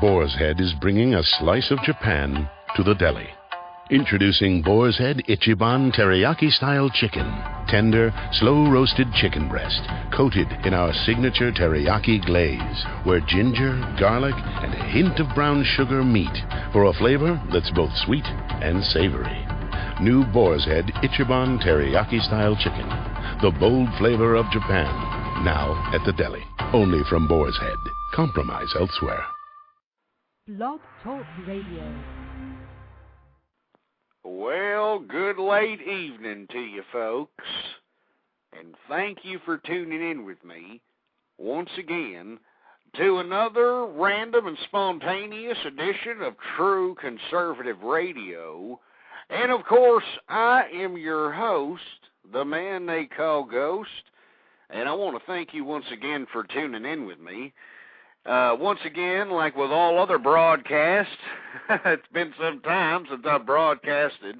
Boar's Head is bringing a slice of Japan to the deli. Introducing Boar's Head Ichiban Teriyaki-style chicken. Tender, slow-roasted chicken breast, coated in our signature teriyaki glaze, where ginger, garlic, and a hint of brown sugar meet for a flavor that's both sweet and savory. New Boar's Head Ichiban Teriyaki-style chicken. The bold flavor of Japan. Now at the deli. Only from Boar's Head. Compromise elsewhere. Blog Talk Radio. Well, good late evening to you folks, and thank you for tuning in with me once again to another random and spontaneous edition of True Conservative Radio. And of course, I am your host, the man they call Ghost, and I want to thank you once again for tuning in with me. Once again, like with all other broadcasts, it's been some time since I've broadcasted,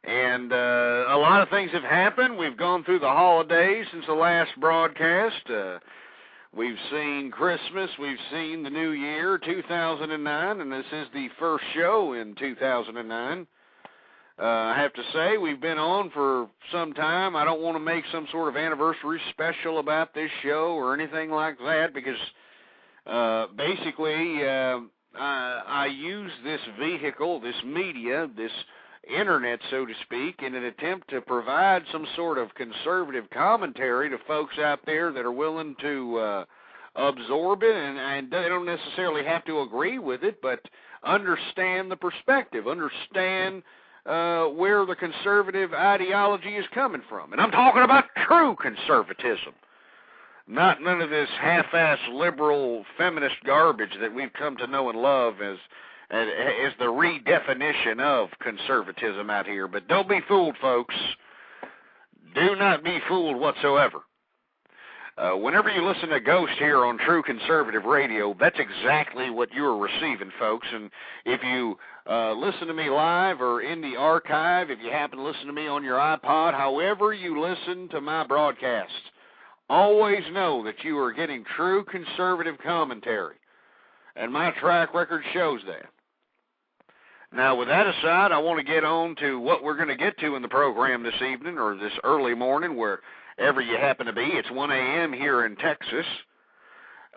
and a lot of things have happened. We've gone through the holidays since the last broadcast. We've seen Christmas, we've seen the New Year, 2009, and this is the first show in 2009. I have to say, we've been on for some time. I don't want to make some sort of anniversary special about this show or anything like that, because basically, I use this vehicle, this media, this internet, so to speak, in an attempt to provide some sort of conservative commentary to folks out there that are willing to absorb it, and they don't necessarily have to agree with it, but understand the perspective, understand where the conservative ideology is coming from. And I'm talking about true conservatism. Not none of this half-ass liberal feminist garbage that we've come to know and love as the redefinition of conservatism out here. But don't be fooled, folks. Do not be fooled whatsoever. Whenever you listen to Ghost here on True Conservative Radio, that's exactly what you're receiving, folks. And if you listen to me live or in the archive, if you happen to listen to me on your iPod, however you listen to my broadcasts, always know that you are getting true conservative commentary, and my track record shows that. Now, with that aside, I want to get on to what we're going to get to in the program this evening, or this early morning, wherever you happen to be. It's 1 a.m. here in Texas,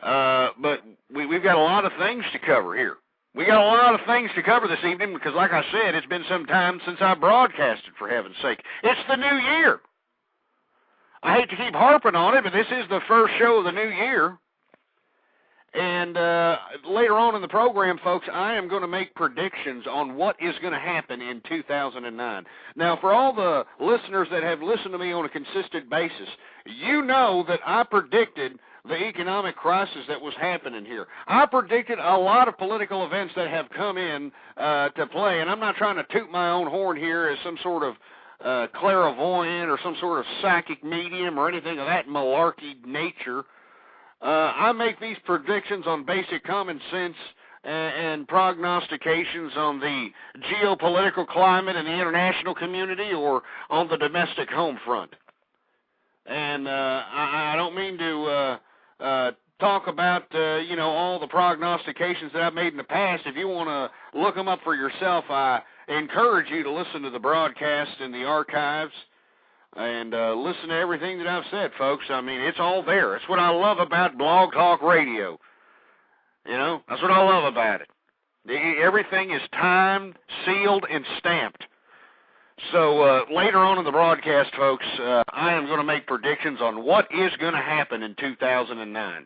but we've got a lot of things to cover here. We got a lot of things to cover this evening because, like I said, it's been some time since I broadcasted, for heaven's sake. It's the new year. I hate to keep harping on it, but this is the first show of the new year. And later on in the program, folks, I am going to make predictions on what is going to happen in 2009. Now, for all the listeners that have listened to me on a consistent basis, you know that I predicted the economic crisis that was happening here. I predicted a lot of political events that have come in to play, and I'm not trying to toot my own horn here as some sort of clairvoyant or some sort of psychic medium or anything of that malarkey nature. I make these predictions on basic common sense and prognostications on the geopolitical climate in the international community or on the domestic home front. And I don't mean to talk about, all the prognostications that I've made in the past. If you want to look them up for yourself, I encourage you to listen to the broadcast in the archives and listen to everything that I've said, folks. I mean, it's all there. It's what I love about Blog Talk Radio. You know, that's what I love about it. Everything is timed, sealed, and stamped. So later on in the broadcast, folks, I am going to make predictions on what is going to happen in 2009.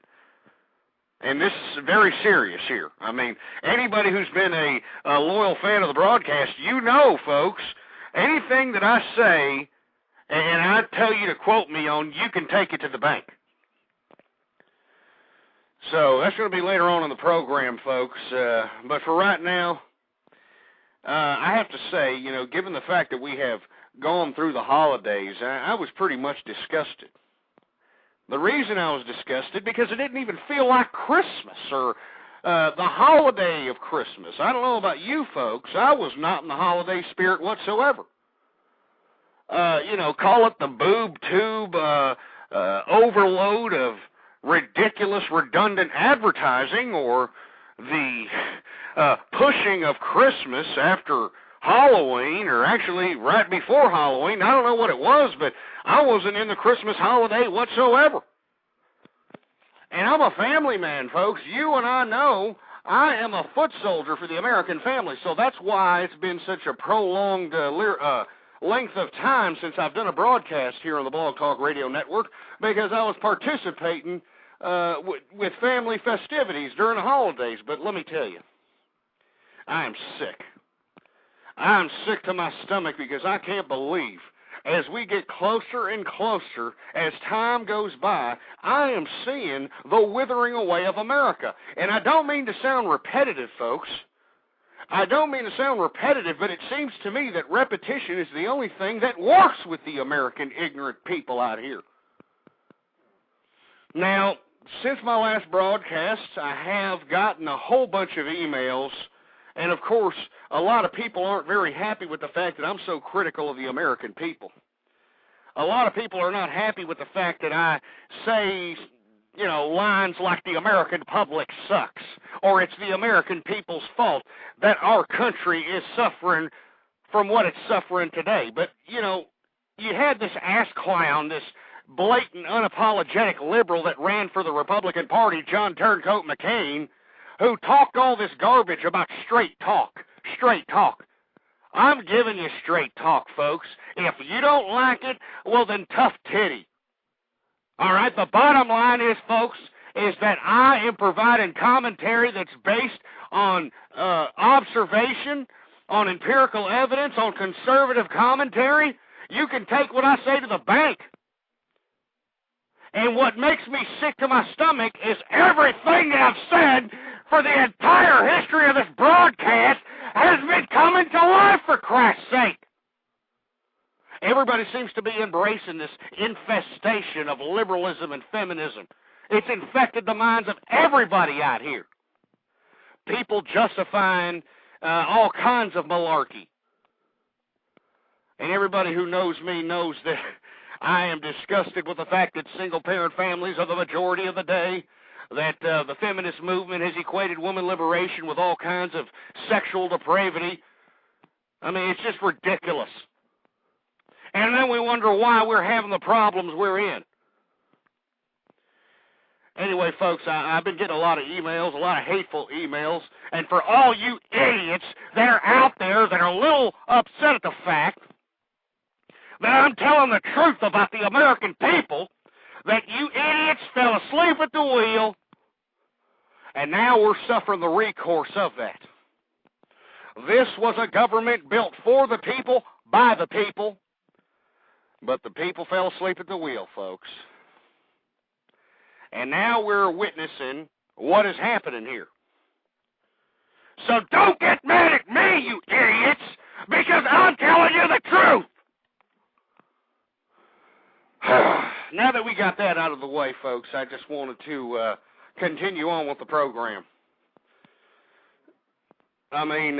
And this is very serious here. I mean, anybody who's been a loyal fan of the broadcast, you know, folks, anything that I say and I tell you to quote me on, you can take it to the bank. So that's going to be later on in the program, folks. But for right now, I have to say, given the fact that we have gone through the holidays, I was pretty much disgusted. The reason I was disgusted, because it didn't even feel like Christmas or the holiday of Christmas. I don't know about you folks. I was not in the holiday spirit whatsoever. Call it the boob tube overload of ridiculous, redundant advertising, or the pushing of Christmas after Halloween, or actually right before Halloween. I don't know what it was, but I wasn't in the Christmas holiday whatsoever. And I'm a family man, folks. You and I know I am a foot soldier for the American family, so that's why it's been such a prolonged length of time since I've done a broadcast here on the Blog Talk Radio Network, because I was participating with family festivities during the holidays. But let me tell you, I am sick. I'm sick to my stomach, because I can't believe, as we get closer and closer, as time goes by, I am seeing the withering away of America. And I don't mean to sound repetitive, folks. I don't mean to sound repetitive, but it seems to me that repetition is the only thing that works with the American ignorant people out here. Now, since my last broadcast, I have gotten a whole bunch of emails, and of course, a lot of people aren't very happy with the fact that I'm so critical of the American people. A lot of people are not happy with the fact that I say, lines like the American public sucks, or it's the American people's fault that our country is suffering from what it's suffering today. But, you had this ass clown, this blatant, unapologetic liberal that ran for the Republican Party, John Turncoat McCain, who talked all this garbage about straight talk. Straight talk. I'm giving you straight talk, folks. If you don't like it, well then tough titty. All right, the bottom line is, folks, is that I am providing commentary that's based on observation, on empirical evidence, on conservative commentary. You can take what I say to the bank. And what makes me sick to my stomach is everything that I've said for the entire history of this broadcast has been coming to life, for Christ's sake. Everybody seems to be embracing this infestation of liberalism and feminism. It's infected the minds of everybody out here. People justifying all kinds of malarkey. And everybody who knows me knows that I am disgusted with the fact that single-parent families are the majority of the day, that the feminist movement has equated woman liberation with all kinds of sexual depravity. I mean, it's just ridiculous. And then we wonder why we're having the problems we're in. Anyway, folks, I've been getting a lot of emails, a lot of hateful emails, and for all you idiots that are out there that are a little upset at the fact that I'm telling the truth about the American people, that you idiots fell asleep at the wheel, and now we're suffering the recourse of that. This was a government built for the people, by the people, but the people fell asleep at the wheel, folks. And now we're witnessing what is happening here. So don't get mad at me, you idiots, because I'm telling you the truth. Now that we got that out of the way, folks, I just wanted to continue on with the program. I mean,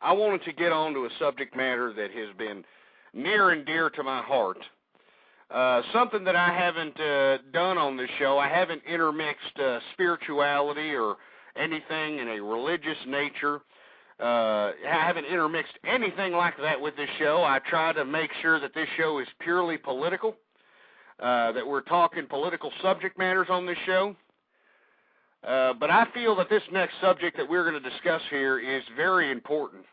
I wanted to get on to a subject matter that has been near and dear to my heart. Something that I haven't done on this show. I haven't intermixed spirituality or anything in a religious nature. I haven't intermixed anything like that with this show. I try to make sure that this show is purely political, that we're talking political subject matters on this show. But I feel that this next subject that we're going to discuss here is very important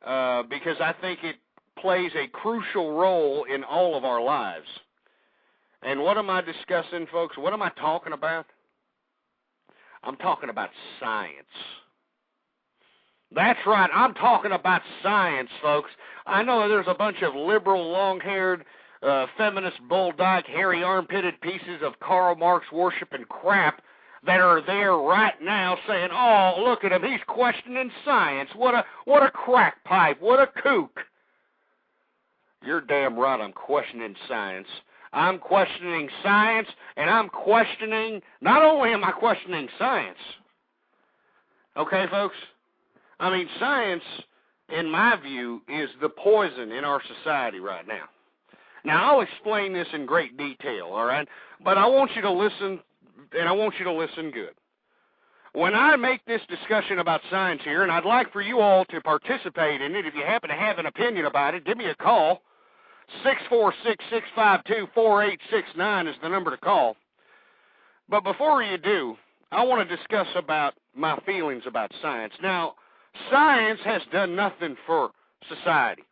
because I think it plays a crucial role in all of our lives. And what am I discussing, folks? What am I talking about? I'm talking about science. That's right, I'm talking about science, folks. I know there's a bunch of liberal, long-haired, feminist, bull-dyke, hairy armpitted pieces of Karl Marx worshiping crap that are there right now saying, oh, look at him, he's questioning science. What a crack pipe, what a kook. You're damn right I'm questioning science. I'm questioning science, and I'm questioning, not only am I questioning science, okay, folks? I mean, science, in my view, is the poison in our society right now. Now, I'll explain this in great detail, all right? But I want you to listen, and I want you to listen good. When I make this discussion about science here, and I'd like for you all to participate in it, if you happen to have an opinion about it, give me a call. 646-652-4869 is the number to call. But before you do, I want to discuss about my feelings about science. Now, science has done nothing for society.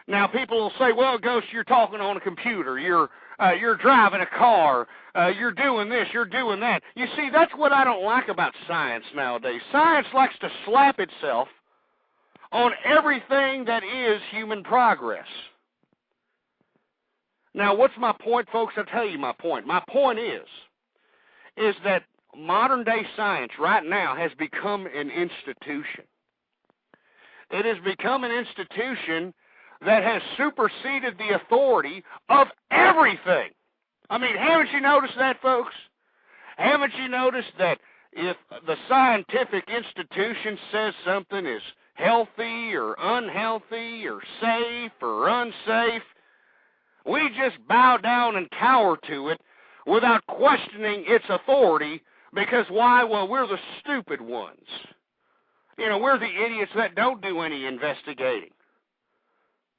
Now, people will say, well, Ghost, you're talking on a computer, you're driving a car, you're doing this, you're doing that. You see, that's what I don't like about science nowadays. Science likes to slap itself on everything that is human progress. Now, what's my point, folks? I'll tell you my point. My point is that modern-day science right now has become an institution. It has become an institution that has superseded the authority of everything. I mean, haven't you noticed that, folks? Haven't you noticed that if the scientific institution says something is healthy or unhealthy or safe or unsafe, we just bow down and cower to it without questioning its authority because why? Well, we're the stupid ones. You know, we're the idiots that don't do any investigating.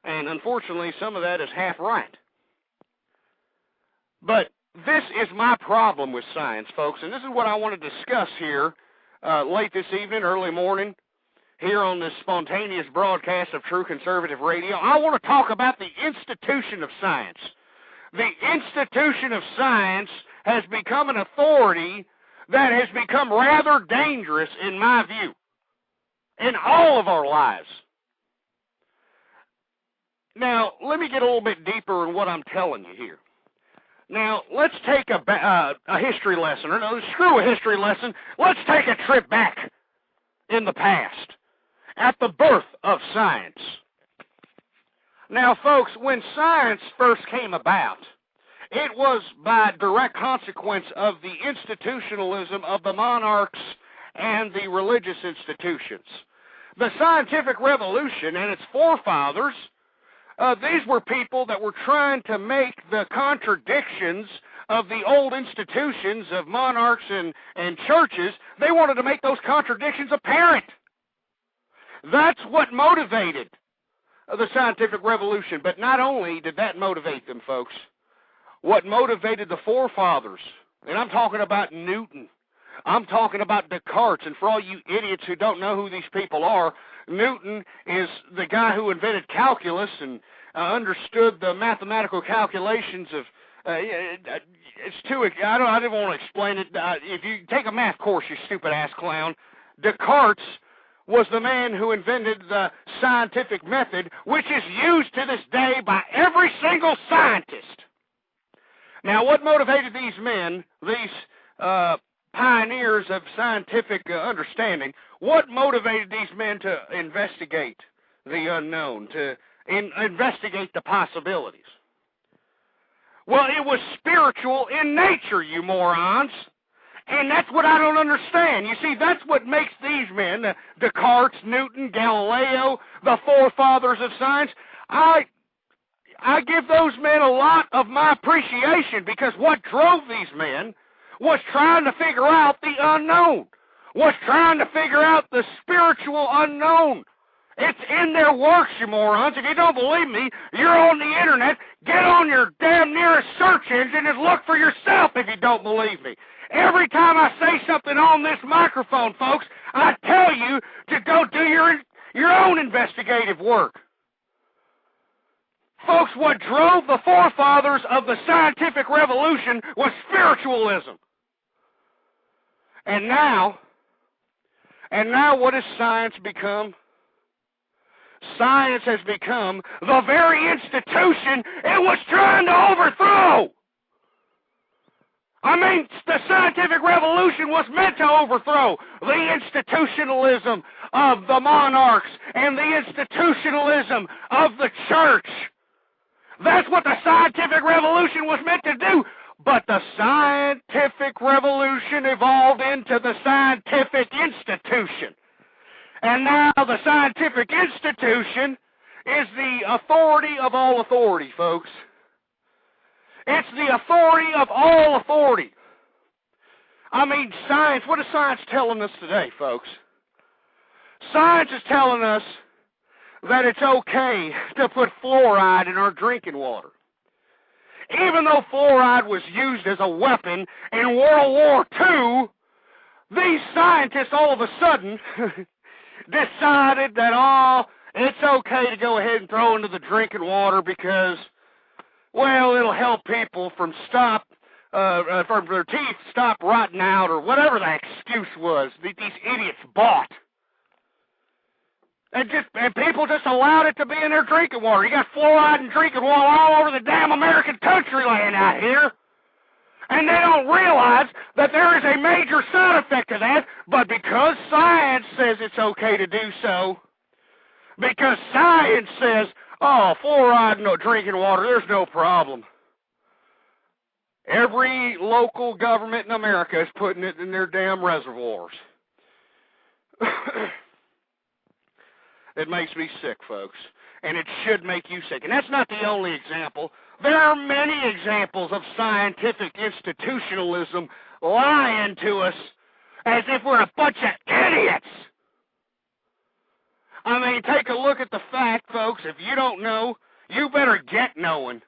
And unfortunately, some of that is half right. But this is my problem with science, folks, and this is what I want to discuss here late this evening, early morning, here on this spontaneous broadcast of True Conservative Radio. I want to talk about the institution of science. The institution of science has become an authority that has become rather dangerous, in my view, in all of our lives. Now, let me get a little bit deeper in what I'm telling you here. Now, let's take a history lesson, or no, screw a history lesson. Let's take a trip back in the past, at the birth of science. Now, folks, when science first came about, it was by direct consequence of the institutionalism of the monarchs and the religious institutions. The scientific revolution and its forefathers, these were people that were trying to make the contradictions of the old institutions of monarchs and churches, they wanted to make those contradictions apparent. That's what motivated the scientific revolution. But not only did that motivate them, folks, what motivated the forefathers, and I'm talking about Newton, I'm talking about Descartes, and for all you idiots who don't know who these people are, Newton is the guy who invented calculus and understood the mathematical calculations of, it's too, I didn't want to explain it. If you take a math course, you stupid-ass clown, Descartes was the man who invented the scientific method, which is used to this day by every single scientist. Now, what motivated these men, these pioneers of scientific understanding, what motivated these men to investigate the unknown, to investigate the possibilities? Well, it was spiritual in nature, you morons. And that's what I don't understand. You see, that's what makes these men, Descartes, Newton, Galileo, the forefathers of science, I give those men a lot of my appreciation, because what drove these men was trying to figure out the unknown, was trying to figure out the spiritual unknown. It's in their works, you morons. If you don't believe me, you're on the internet. Get on your damn nearest search engine and look for yourself if you don't believe me. Every time I say something on this microphone, folks, I tell you to go do your own investigative work. Folks, what drove the forefathers of the scientific revolution was spiritualism. And now what has science become? Science has become the very institution it was trying to overthrow. I mean, the scientific revolution was meant to overthrow the institutionalism of the monarchs and the institutionalism of the church. That's what the scientific revolution was meant to do. But the scientific revolution evolved into the scientific institution. And now the scientific institution is is the authority of all authority, folks. It's the authority of all authority. I mean, science, what is science telling us today, folks? Science is telling us that it's okay to put fluoride in our drinking water. Even though fluoride was used as a weapon in World War II, these scientists all of a sudden decided that, it's okay to go ahead and throw into the drinking water because, well, it'll help people from their teeth stop rotting out, or whatever the excuse was that these idiots bought. And people just allowed it to be in their drinking water. You got fluoride in drinking water all over the damn American country laying out here. And they don't realize that there is a major side effect to that, but because science says it's okay to do so, because science says, fluoride in drinking water, there's no problem. Every local government in America is putting it in their damn reservoirs. It makes me sick, folks, and it should make you sick. And that's not the only example. There are many examples of scientific institutionalism lying to us as if we're a bunch of idiots. I mean, take a look at the fact, folks. If you don't know, you better get knowing.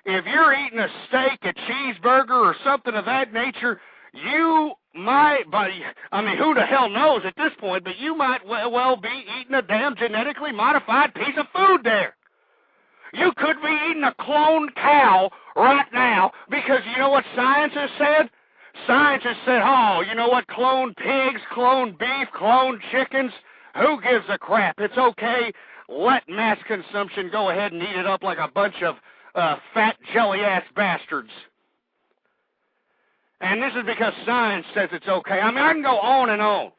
If you're eating a steak, a cheeseburger, or something of that nature, you might, who the hell knows at this point, but you might well be eating a damn genetically modified piece of food there. You could be eating a cloned cow right now because you know what science has said? Science has said, you know what, cloned pigs, cloned beef, cloned chickens, who gives a crap? It's okay. Let mass consumption go ahead and eat it up like a bunch of fat jelly-ass bastards. And this is because science says it's okay. I mean, I can go on and on.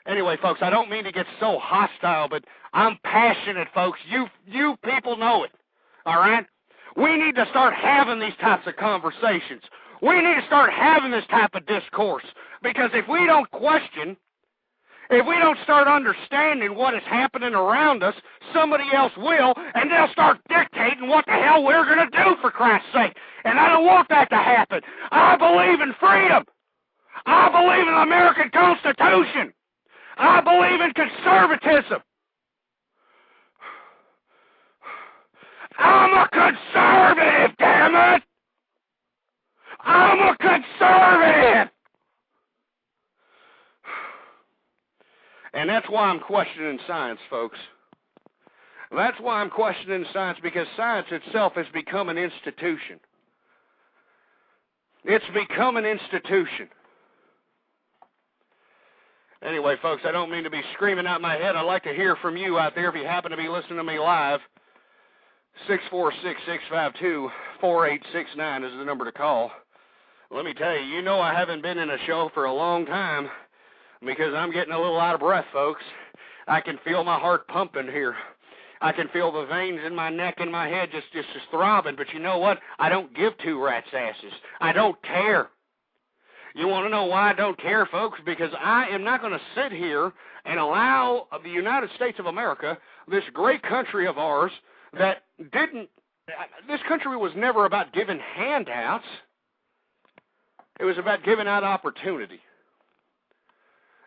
Anyway, folks, I don't mean to get so hostile, but I'm passionate, folks. You people know it, all right? We need to start having these types of conversations. We need to start having this type of discourse, because if we don't question, if we don't start understanding what is happening around us, somebody else will, and they'll start dictating what the hell we're going to do, for Christ's sake. And I don't want that to happen. I believe in freedom. I believe in the American Constitution. I believe in conservatism. I'm a conservative, damn it! I'm a conservative! And that's why I'm questioning science, folks. That's why I'm questioning science, because science itself has become an institution. It's become an institution. Anyway, folks, I don't mean to be screaming out my head. I'd like to hear from you out there if you happen to be listening to me live. 646-652-4869 is the number to call. Let me tell you, you know I haven't been in a show for a long time because I'm getting a little out of breath, folks. I can feel my heart pumping here. I can feel the veins in my neck and my head just throbbing. But you know what? I don't give two rats' asses. I don't care. You want to know why I don't care, folks? Because I am not going to sit here and allow the United States of America, this great country of ours, that didn't, this country was never about giving handouts. It was about giving out opportunity.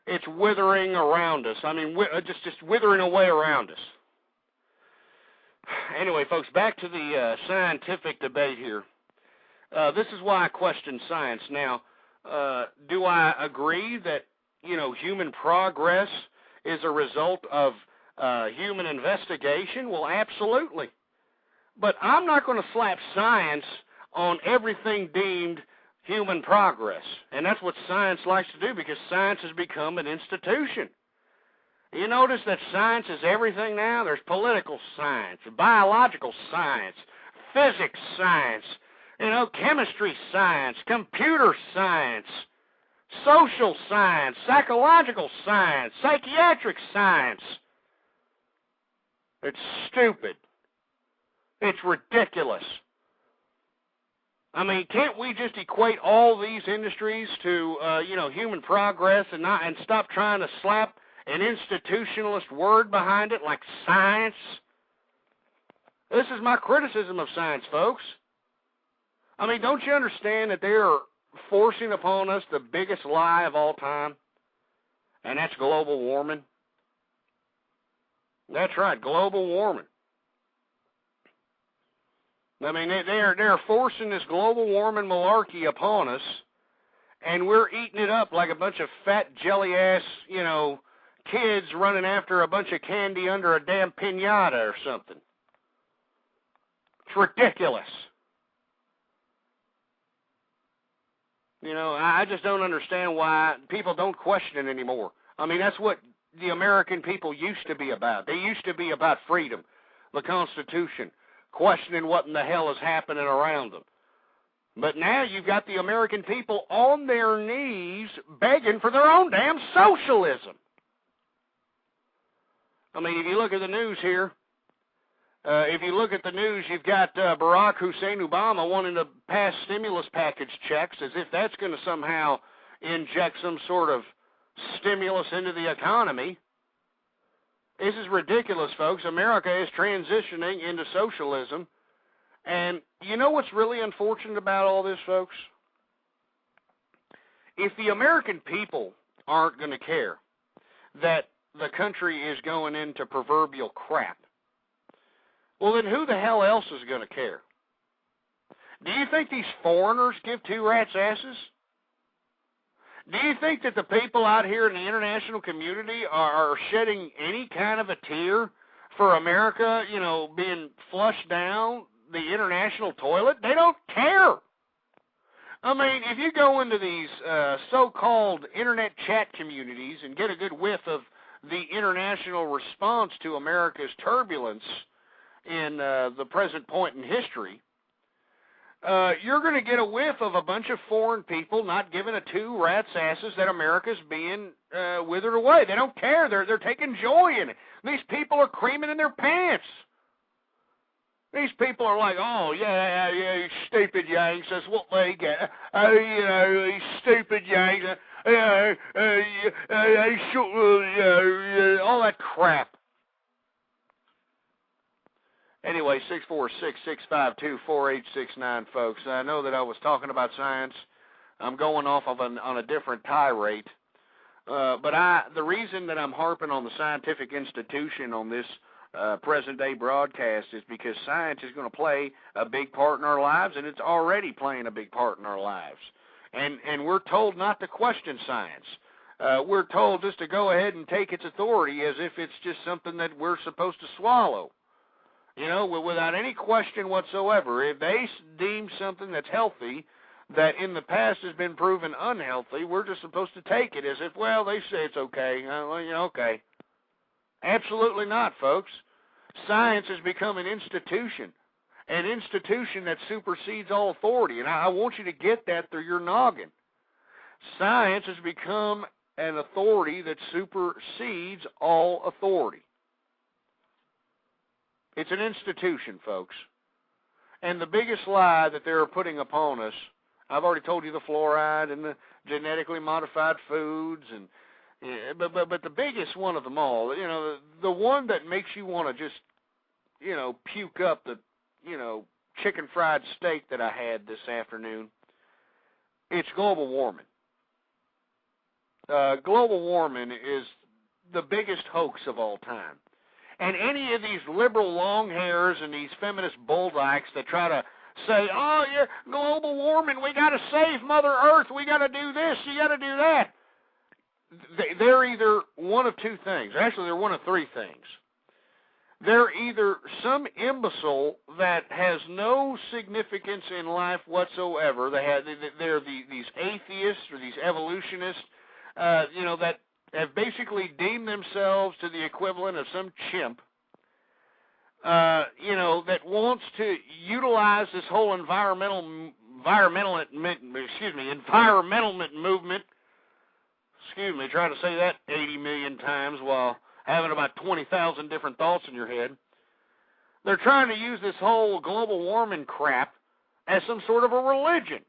It's withering around us. I mean, just withering away around us. Anyway, folks, back to the scientific debate here. This is why I question science. Now, do I agree that, human progress is a result of human investigation? Well, absolutely. But I'm not going to slap science on everything deemed human progress. And that's what science likes to do, because science has become an institution. You notice that science is everything now? There's political science, biological science, physics science, chemistry science, computer science, social science, psychological science, psychiatric science. It's stupid. It's ridiculous. I mean, can't we just equate all these industries to, human progress and stop trying to slap an institutionalist word behind it like science. This is my criticism of science, folks. I mean, don't you understand that they are forcing upon us the biggest lie of all time? And that's global warming. That's right, global warming. I mean, they're forcing this global warming malarkey upon us, and we're eating it up like a bunch of fat, jelly-ass, kids running after a bunch of candy under a damn piñata or something. It's ridiculous. I just don't understand why people don't question it anymore. I mean, that's what the American people used to be about. They used to be about freedom, the Constitution, questioning what in the hell is happening around them. But now you've got the American people on their knees begging for their own damn socialism. I mean, if you look at the news here, you've got Barack Hussein Obama wanting to pass stimulus package checks as if that's going to somehow inject some sort of stimulus into the economy. This is ridiculous, folks. America is transitioning into socialism. And you know what's really unfortunate about all this, folks? If the American people aren't going to care that the country is going into proverbial crap, well, then who the hell else is going to care? Do you think these foreigners give two rats' asses? Do you think that the people out here in the international community are shedding any kind of a tear for America, being flushed down the international toilet? They don't care. I mean, if you go into these so-called internet chat communities and get a good whiff of the international response to America's turbulence in the present point in history, you're going to get a whiff of a bunch of foreign people not giving a two rat's asses that America's being withered away. They don't care. They're taking joy in it. These people are creaming in their pants. These people are like, oh, yeah, you stupid Yanks, that's what they get. These stupid Yanks, all that crap. Anyway, 646-652-4869, folks. I know that I was talking about science. I'm going off of on a different tirade. But the reason that I'm harping on the scientific institution on this present-day broadcast is because science is going to play a big part in our lives, and it's already playing a big part in our lives. And we're told not to question science. We're told just to go ahead and take its authority as if it's just something that we're supposed to swallow. Without any question whatsoever. If they deem something that's healthy that in the past has been proven unhealthy, we're just supposed to take it as if, well, they say it's okay. Okay. Absolutely not, folks. Science has become an institution that supersedes all authority. And I want you to get that through your noggin. Science has become an authority that supersedes all authority. It's an institution, folks. And the biggest lie that they're putting upon us, I've already told you the fluoride and the genetically modified foods, but the biggest one of them all, the one that makes you want to just, puke up the, chicken fried steak that I had this afternoon, it's global warming. Global warming is the biggest hoax of all time. And any of these liberal long hairs and these feminist bulldykes that try to say, oh, yeah, global warming, we got to save Mother Earth, we got to do this, you got to do that. They're either one of two things. Actually, they're one of three things. They're either some imbecile that has no significance in life whatsoever. They're these atheists or these evolutionists, that have basically deemed themselves to the equivalent of some chimp, that wants to utilize this whole environmental movement. Try to say that 80 million times while having about 20,000 different thoughts in your head. They're trying to use this whole global warming crap as some sort of a religion.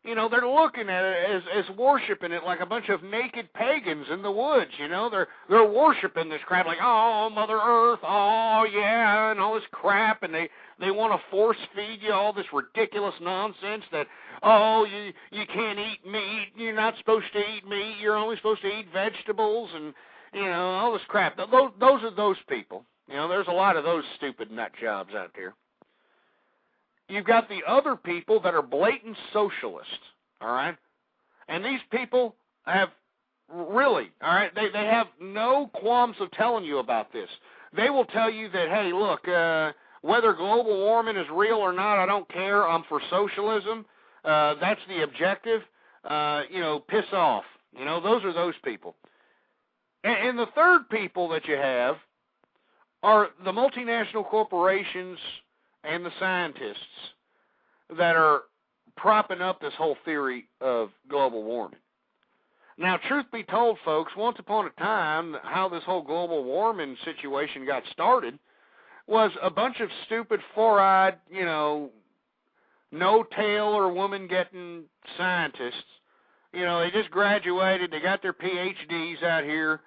You know, they're looking at it as worshiping it like a bunch of naked pagans in the woods. You know, they're worshiping this crap like, oh, Mother Earth, oh yeah, and all this crap, and they want to force feed you all this ridiculous nonsense that, oh, you can't eat meat, you're not supposed to eat meat, you're only supposed to eat vegetables, and you know, all this crap. Those are those people. You know, there's a lot of those stupid nut jobs out there. You've got the other people that are blatant socialists, all right? And these people have really, all right, they have no qualms of telling you about this. They will tell you that, hey, look, whether global warming is real or not, I don't care. I'm for socialism. That's the objective. You know, piss off. You know, those are those people. And the third people that you have are the multinational corporations and the scientists that are propping up this whole theory of global warming. Now, truth be told, folks, once upon a time, how this whole global warming situation got started was a bunch of stupid, four-eyed, you know, no-tail or woman-getting scientists. You know, they just graduated, they got their PhDs out here.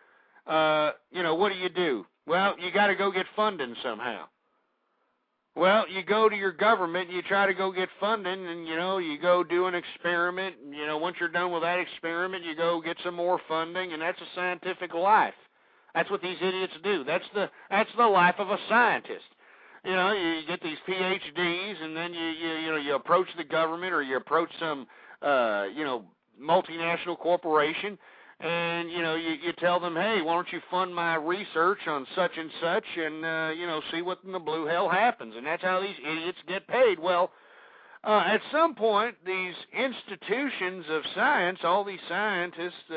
You know, what do? Well, you got to go get funding somehow. Well, you go to your government, you try to go get funding, and, you know, you go do an experiment, and, you know, once you're done with that experiment, you go get some more funding, and that's a scientific life. That's what these idiots do. That's the life of a scientist. You know, you get these PhDs, and then you approach the government, or you approach some, you know, multinational corporation, and, you know, you tell them, hey, why don't you fund my research on such and such, and, you know, see what in the blue hell happens. And that's how these idiots get paid. Well, at some point, these institutions of science, all these scientists,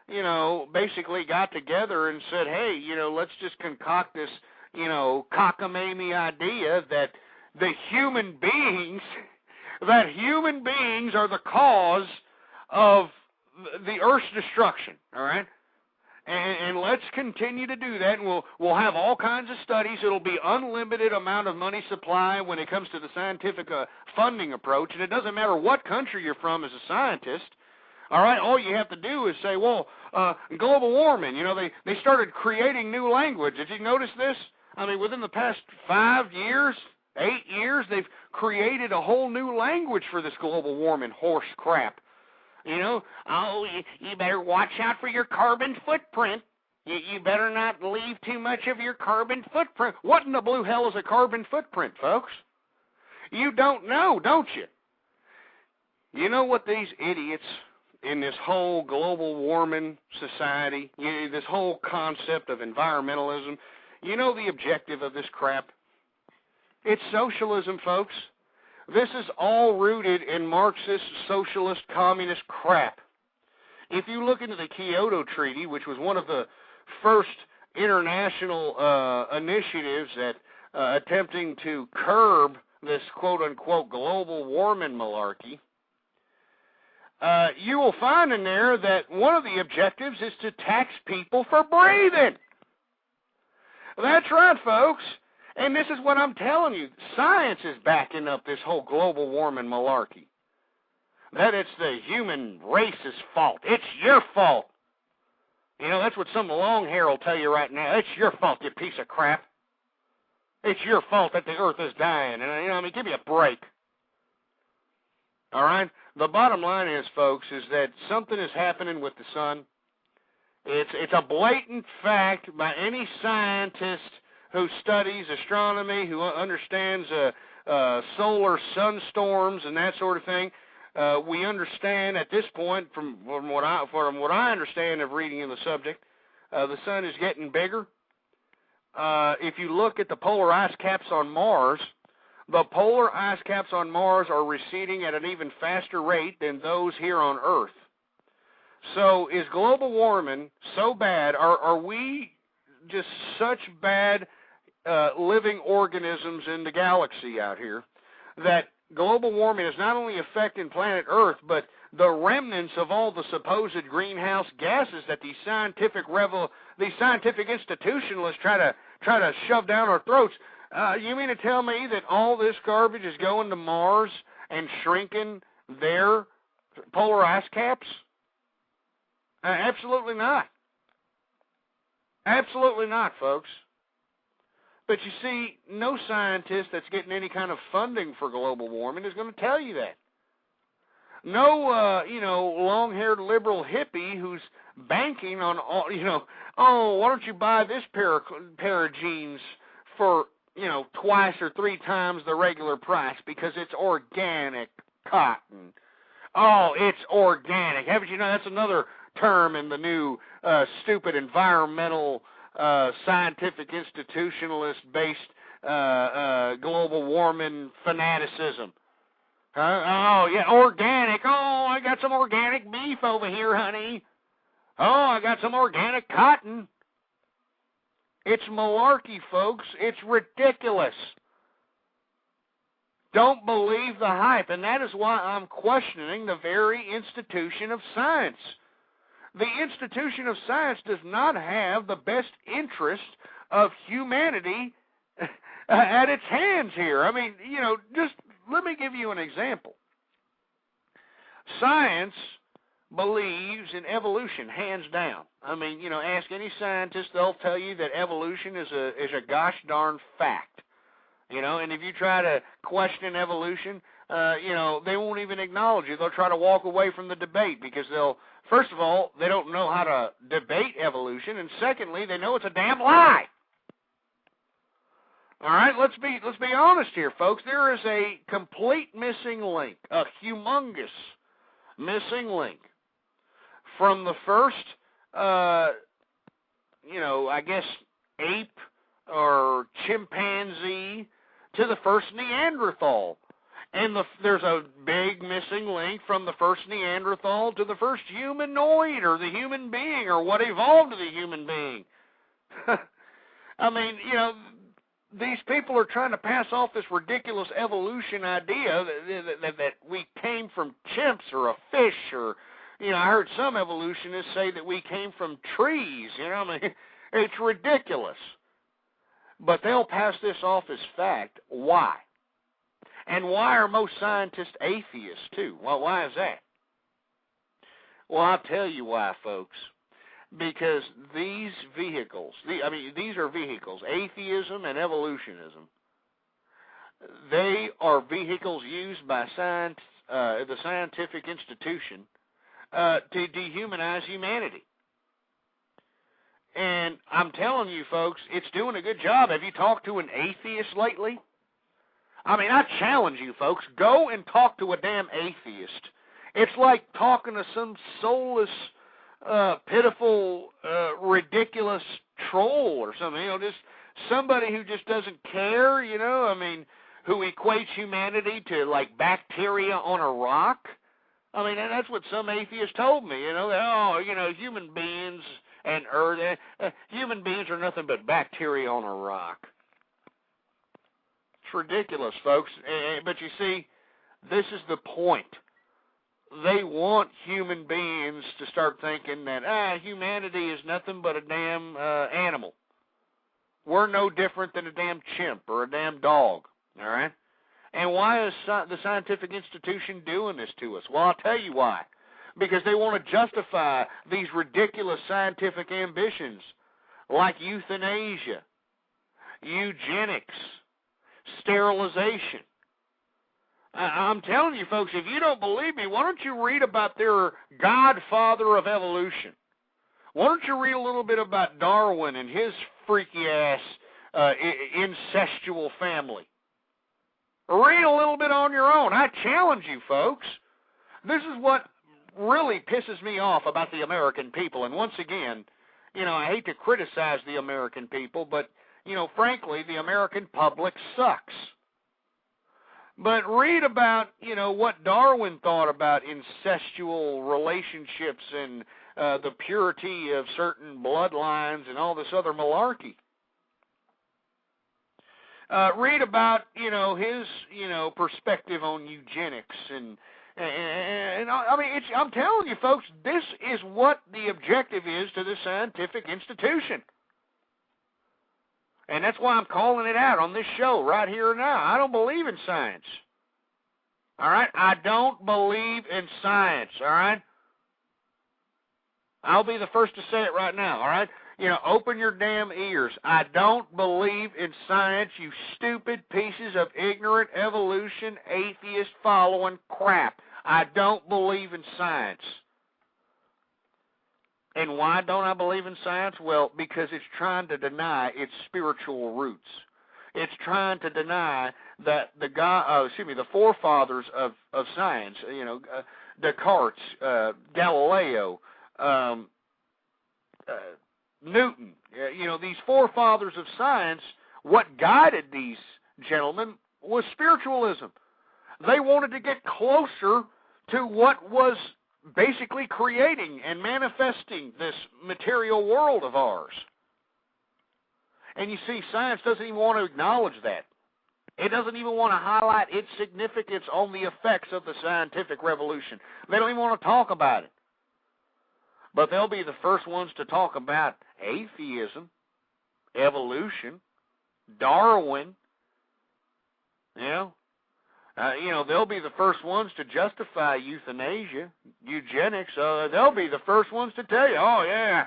you know, basically got together and said, hey, you know, let's just concoct this, you know, cockamamie idea that human beings are the cause of the Earth's destruction, all right? And let's continue to do that, and we'll have all kinds of studies. It'll be unlimited amount of money supply when it comes to the scientific funding approach, and it doesn't matter what country you're from as a scientist, all right? All you have to do is say, well, global warming, you know, they started creating new language. Did you notice this? I mean, within the past 5 years, 8 years, they've created a whole new language for this global warming horse crap. You know, oh, you better watch out for your carbon footprint. You better not leave too much of your carbon footprint. What in the blue hell is a carbon footprint, folks? You don't know, don't you? You know what these idiots in this whole global warming society, this whole concept of environmentalism, you know the objective of this crap? It's socialism, folks. This is all rooted in Marxist, socialist, communist crap. If you look into the Kyoto Treaty, which was one of the first international initiatives at attempting to curb this quote-unquote global warming malarkey, you will find in there that one of the objectives is to tax people for breathing. That's right, folks. And this is what I'm telling you. Science is backing up this whole global warming malarkey. That it's the human race's fault. It's your fault. You know, that's what some long hair will tell you right now. It's your fault, you piece of crap. It's your fault that the earth is dying. And, you know, I mean, give me a break. All right? The bottom line is, folks, is that something is happening with the sun. It's a blatant fact by any scientist who studies astronomy, who understands solar sunstorms and that sort of thing. We understand at this point, from what I understand of reading in the subject, the sun is getting bigger. If you look at the polar ice caps on Mars, the polar ice caps on Mars are receding at an even faster rate than those here on Earth. So is global warming so bad? Are we just such bad living organisms in the galaxy out here that global warming is not only affecting planet Earth, but the remnants of all the supposed greenhouse gases that these scientific institutionalists try to shove down our throats? You mean to tell me that all this garbage is going to Mars and shrinking their Polar ice caps? Absolutely not. Absolutely not, folks. But you see, no scientist that's getting any kind of funding for global warming is going to tell you that. No, long-haired liberal hippie who's banking on, why don't you buy this pair of jeans for, twice or three times the regular price because it's organic cotton. Oh, it's organic. Haven't you know that's another term in the new stupid environmental, scientific institutionalist-based global warming fanaticism? Oh, yeah, organic. Oh, I got some organic beef over here, honey. Oh, I got some organic cotton. It's malarkey, folks. It's ridiculous. Don't believe the hype, and that is why I'm questioning the very institution of science. The institution of science does not have the best interest of humanity at its hands here. I mean, just let me give you an example. Science believes in evolution, hands down. I mean, ask any scientist, they'll tell you that evolution is a gosh darn fact. And if you try to question evolution, they won't even acknowledge you. They'll try to walk away from the debate because first of all, they don't know how to debate evolution, and secondly, they know it's a damn lie. All right, let's be honest here, folks. There is a complete missing link, a humongous missing link from the first, I guess, ape or chimpanzee to the first Neanderthal. And there's a big missing link from the first Neanderthal to the first humanoid or the human being or what evolved to the human being. I mean, these people are trying to pass off this ridiculous evolution idea that we came from chimps or a fish or, I heard some evolutionists say that we came from trees. I mean, it's ridiculous. But they'll pass this off as fact. Why? And why are most scientists atheists, too? Well, why is that? Well, I'll tell you why, folks. Because these vehicles, these are vehicles, atheism and evolutionism. They are vehicles used by the scientific institution to dehumanize humanity. And I'm telling you, folks, it's doing a good job. Have you talked to an atheist lately? I mean, I challenge you, folks, go and talk to a damn atheist. It's like talking to some soulless, pitiful, ridiculous troll or something, just somebody who just doesn't care, who equates humanity to, like, bacteria on a rock. I mean, and that's what some atheists told me, human beings and Earth, human beings are nothing but bacteria on a rock. It's ridiculous, folks. But you see, this is the point. They want human beings to start thinking that humanity is nothing but a damn animal. We're no different than a damn chimp or a damn dog, all right? And why is the scientific institution doing this to us? Well, I'll tell you why. Because they want to justify these ridiculous scientific ambitions like euthanasia, eugenics, sterilization. I'm telling you, folks, if you don't believe me, why don't you read about their godfather of evolution? Why don't you read a little bit about Darwin and his freaky-ass incestual family? Read a little bit on your own. I challenge you, folks. This is what really pisses me off about the American people. And once again, I hate to criticize the American people, but, frankly, the American public sucks. But read about, what Darwin thought about incestual relationships and the purity of certain bloodlines and all this other malarkey. Read about, his, perspective on eugenics and I'm telling you, folks, this is what the objective is to the scientific institution. And that's why I'm calling it out on this show right here and now. I don't believe in science. All right? I don't believe in science, all right? I'll be the first to say it right now, all right? You know, open your damn ears. I don't believe in science, you stupid pieces of ignorant evolution, atheist following crap. I don't believe in science. And why don't I believe in science? Well, because it's trying to deny its spiritual roots. It's trying to deny that the forefathers of science, you know, Descartes, Galileo, Newton, you know, these forefathers of science, what guided these gentlemen was spiritualism. They wanted to get closer to what was basically creating and manifesting this material world of ours. And you see, science doesn't even want to acknowledge that. It doesn't even want to highlight its significance on the effects of the scientific revolution. They don't even want to talk about it. But they'll be the first ones to talk about atheism, evolution, Darwin. You know, they'll be the first ones to justify euthanasia, eugenics. They'll be the first ones to tell you, oh yeah,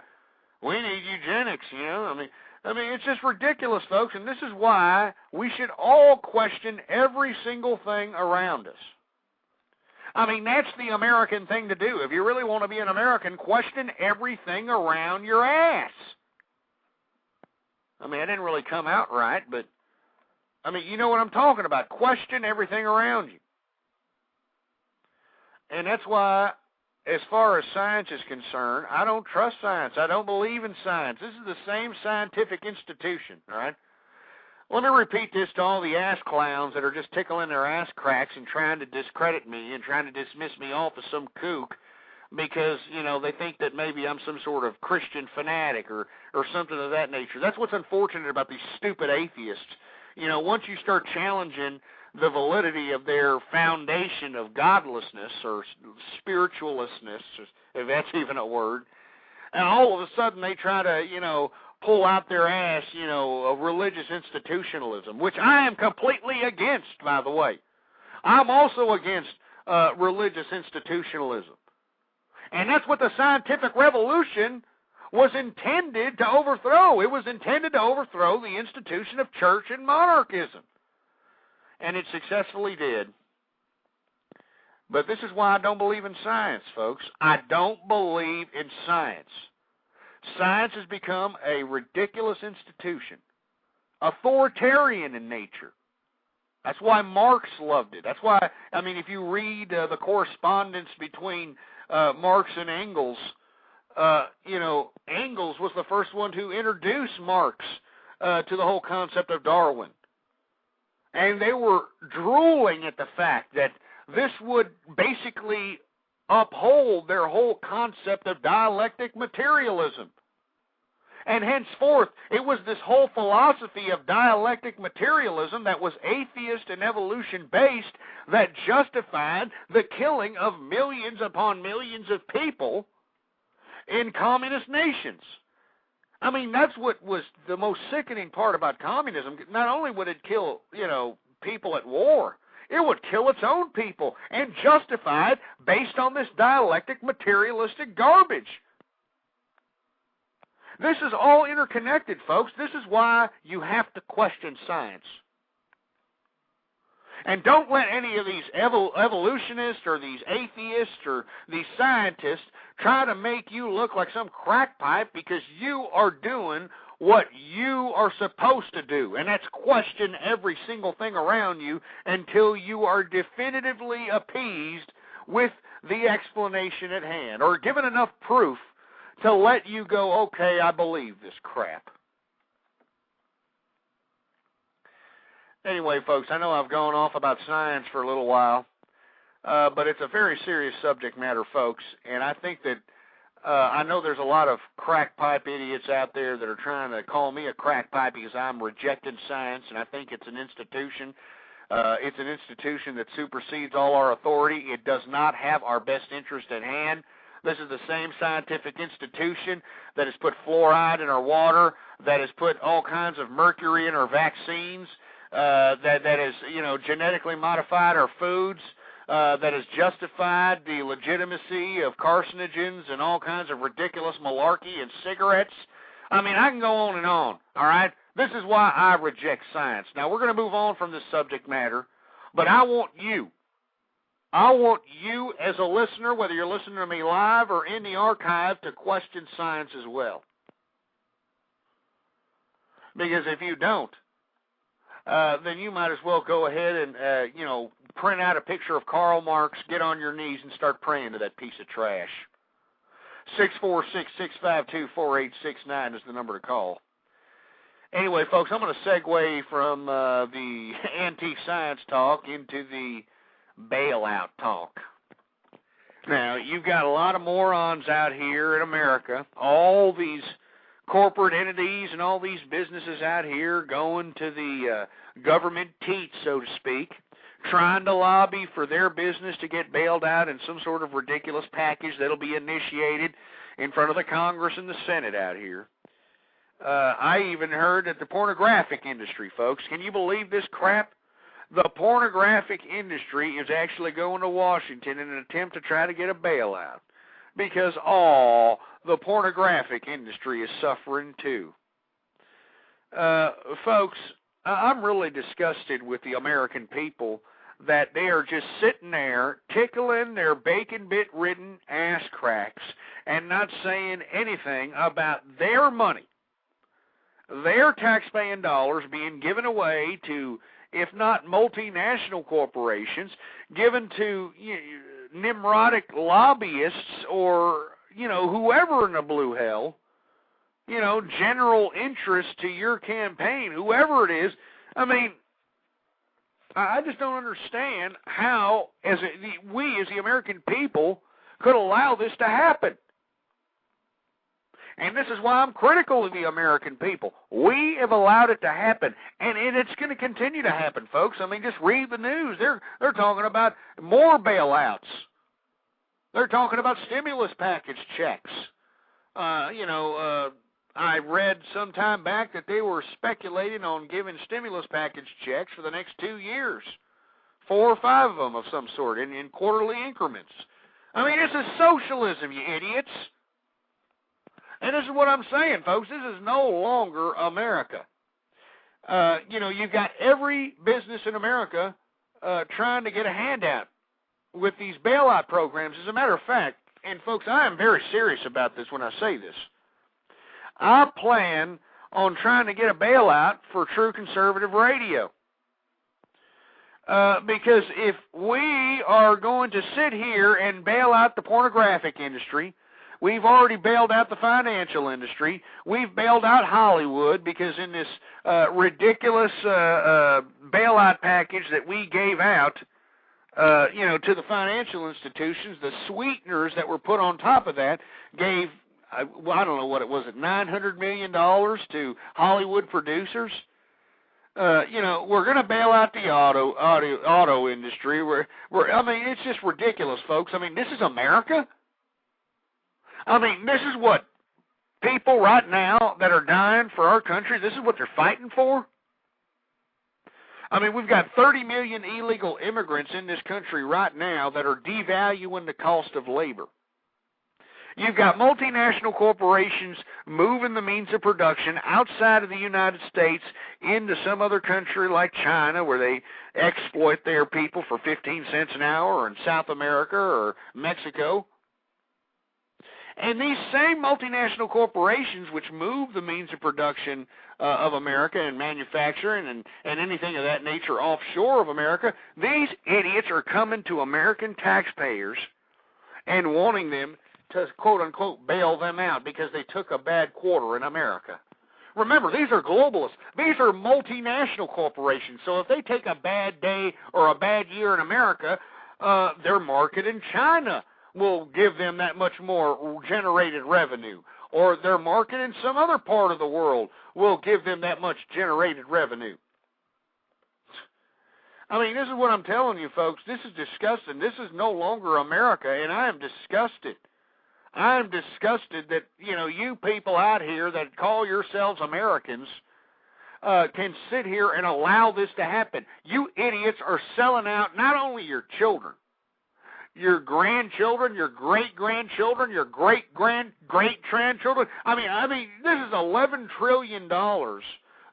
we need eugenics. You know, I mean, it's just ridiculous, folks. And this is why we should all question every single thing around us. I mean, that's the American thing to do. If you really want to be an American, question everything around your ass. I mean, I didn't really come out right, but, I mean, you know what I'm talking about. Question everything around you. And that's why, as far as science is concerned, I don't trust science. I don't believe in science. This is the same scientific institution, all right? Let me repeat this to all the ass clowns that are just tickling their ass cracks and trying to discredit me and trying to dismiss me off as some kook because, you know, they think that maybe I'm some sort of Christian fanatic or something of that nature. That's what's unfortunate about these stupid atheists. You know, once you start challenging the validity of their foundation of godlessness or spiritualistness, if that's even a word, and all of a sudden they try to, you know, pull out their ass, you know, of religious institutionalism, which I am completely against, by the way. I'm also against religious institutionalism. And that's what the scientific revolution was intended to overthrow. It was intended to overthrow the institution of church and monarchism. And it successfully did. But this is why I don't believe in science, folks. I don't believe in science. Science has become a ridiculous institution, authoritarian in nature. That's why Marx loved it. That's why, I mean, if you read the correspondence between Marx and Engels, you know, Engels was the first one to introduce Marx to the whole concept of Darwin. And they were drooling at the fact that this would basically uphold their whole concept of dialectic materialism. And henceforth, it was this whole philosophy of dialectic materialism that was atheist and evolution-based that justified the killing of millions upon millions of people in communist nations. I mean, that's what was the most sickening part about communism. Not only would it kill, you know, people at war, it would kill its own people and justify it based on this dialectic materialistic garbage. This is all interconnected, folks. This is why you have to question science. And don't let any of these evolutionists or these atheists or these scientists try to make you look like some crack pipe because you are doing what you are supposed to do, and that's question every single thing around you until you are definitively appeased with the explanation at hand or given enough proof to let you go, okay, I believe this crap. Anyway, folks, I know I've gone off about science for a little while, but it's a very serious subject matter, folks, and I think that I know there's a lot of crack pipe idiots out there that are trying to call me a crack pipe because I'm rejecting science, and I think it's an institution. It's an institution that supersedes all our authority. It does not have our best interest at hand. This is the same scientific institution that has put fluoride in our water, that has put all kinds of mercury in our vaccines, that has, you know, genetically modified our foods, that has justified the legitimacy of carcinogens and all kinds of ridiculous malarkey and cigarettes. I mean, I can go on and on, all right? This is why I reject science. Now, we're going to move on from this subject matter, but I want you as a listener, whether you're listening to me live or in the archive, to question science as well. Because if you don't, then you might as well go ahead and, print out a picture of Karl Marx, get on your knees, and start praying to that piece of trash. 646-652-4869 is the number to call. Anyway, folks, I'm going to segue from the anti-science talk into the bailout talk. Now, you've got a lot of morons out here in America, all these corporate entities and all these businesses out here going to the government teat, so to speak, trying to lobby for their business to get bailed out in some sort of ridiculous package that'll be initiated in front of the Congress and the Senate out here. I even heard that the pornographic industry, folks, can you believe this crap? The pornographic industry is actually going to Washington in an attempt to try to get a bailout because, the pornographic industry is suffering too. Folks, I'm really disgusted with the American people that they are just sitting there tickling their bacon bit-ridden ass cracks and not saying anything about their money, their taxpaying dollars being given away to, if not multinational corporations, given to Nimrodic lobbyists or, whoever in the blue hell, general interest to your campaign, whoever it is. I mean, I just don't understand how, we as the American people, could allow this to happen. And this is why I'm critical of the American people. We have allowed it to happen, and it's going to continue to happen, folks. I mean, just read the news. They're talking about more bailouts. They're talking about stimulus package checks. I read some time back that they were speculating on giving stimulus package checks for the next 2 years, 4 or 5 of them of some sort, in quarterly increments. I mean, this is socialism, you idiots. And this is what I'm saying, folks. This is no longer America. You've got every business in America trying to get a handout with these bailout programs. As a matter of fact, and folks, I am very serious about this when I say this, I plan on trying to get a bailout for True Conservative Radio. Because if we are going to sit here and bail out the pornographic industry, we've already bailed out the financial industry. We've bailed out Hollywood because in this ridiculous bailout package that we gave out, to the financial institutions, the sweeteners that were put on top of that gave, I don't know what it was, $900 million to Hollywood producers. We're going to bail out the auto industry. It's just ridiculous, folks. I mean, this is America. I mean, this is what people right now that are dying for our country, this is what they're fighting for? I mean, we've got 30 million illegal immigrants in this country right now that are devaluing the cost of labor. You've got multinational corporations moving the means of production outside of the United States into some other country like China, where they exploit their people for 15 cents an hour, or in South America or Mexico. And these same multinational corporations which move the means of production of America and manufacturing and anything of that nature offshore of America, these idiots are coming to American taxpayers and wanting them to, quote-unquote, bail them out because they took a bad quarter in America. Remember, these are globalists. These are multinational corporations. So if they take a bad day or a bad year in America, their market in China will give them that much more generated revenue, or their market in some other part of the world will give them that much generated revenue. I mean, this is what I'm telling you, folks. This is disgusting. This is no longer America, and I am disgusted. I am disgusted that, you people out here that call yourselves Americans can sit here and allow this to happen. You idiots are selling out not only your children, your grandchildren, your great-grandchildren, your great-great-grandchildren. I mean, this is $11 trillion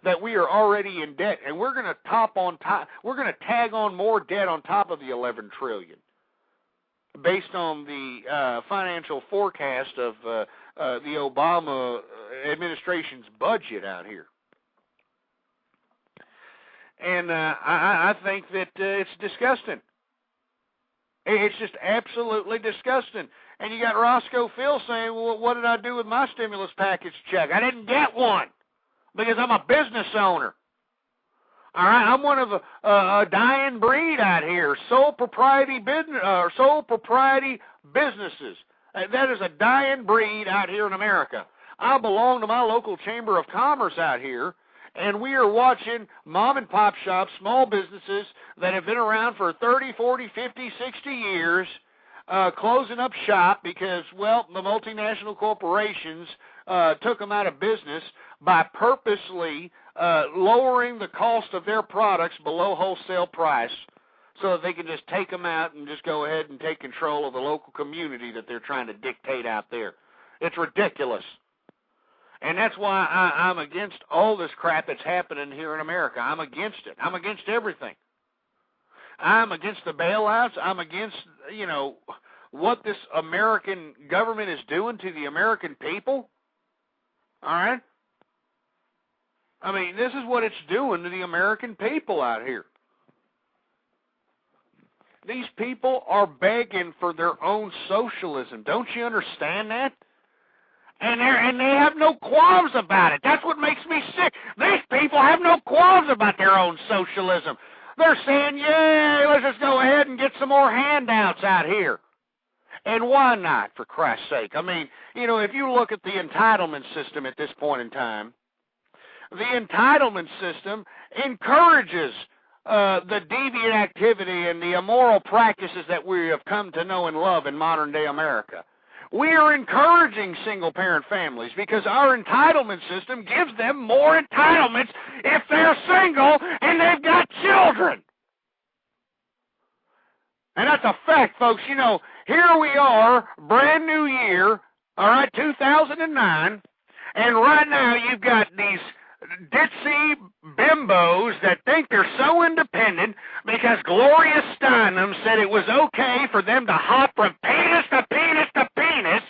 that we are already in debt, and we're going to we're going to tag on more debt on top of the $11 trillion, based on the financial forecast of the Obama administration's budget out here. And I think that it's disgusting. It's just absolutely disgusting. And you got Roscoe Phil saying, well, what did I do with my stimulus package check? I didn't get one because I'm a business owner. All right, I'm one of a dying breed out here, sole propriety businesses. That is a dying breed out here in America. I belong to my local chamber of commerce out here, and we are watching mom-and-pop shops, small businesses that have been around for 30, 40, 50, 60 years, closing up shop because, well, the multinational corporations took them out of business by purposely lowering the cost of their products below wholesale price so that they can just take them out and just go ahead and take control of the local community that they're trying to dictate out there. It's ridiculous. And that's why I'm against all this crap that's happening here in America. I'm against it. I'm against everything. I'm against the bailouts. I'm against, what this American government is doing to the American people. All right? I mean, this is what it's doing to the American people out here. These people are begging for their own socialism. Don't you understand that? And they have no qualms about it. That's what makes me sick. These people have no qualms about their own socialism. They're saying, yay, let's just go ahead and get some more handouts out here. And why not, for Christ's sake? I mean, if you look at the entitlement system at this point in time, the entitlement system encourages the deviant activity and the immoral practices that we have come to know and love in modern-day America. We are encouraging single-parent families because our entitlement system gives them more entitlements if they're single and they've got children. And that's a fact, folks. Here we are, brand new year, all right, 2009, and right now you've got these ditzy bimbos that think they're so independent because Gloria Steinem said it was okay for them to hop from penis to penis to penis,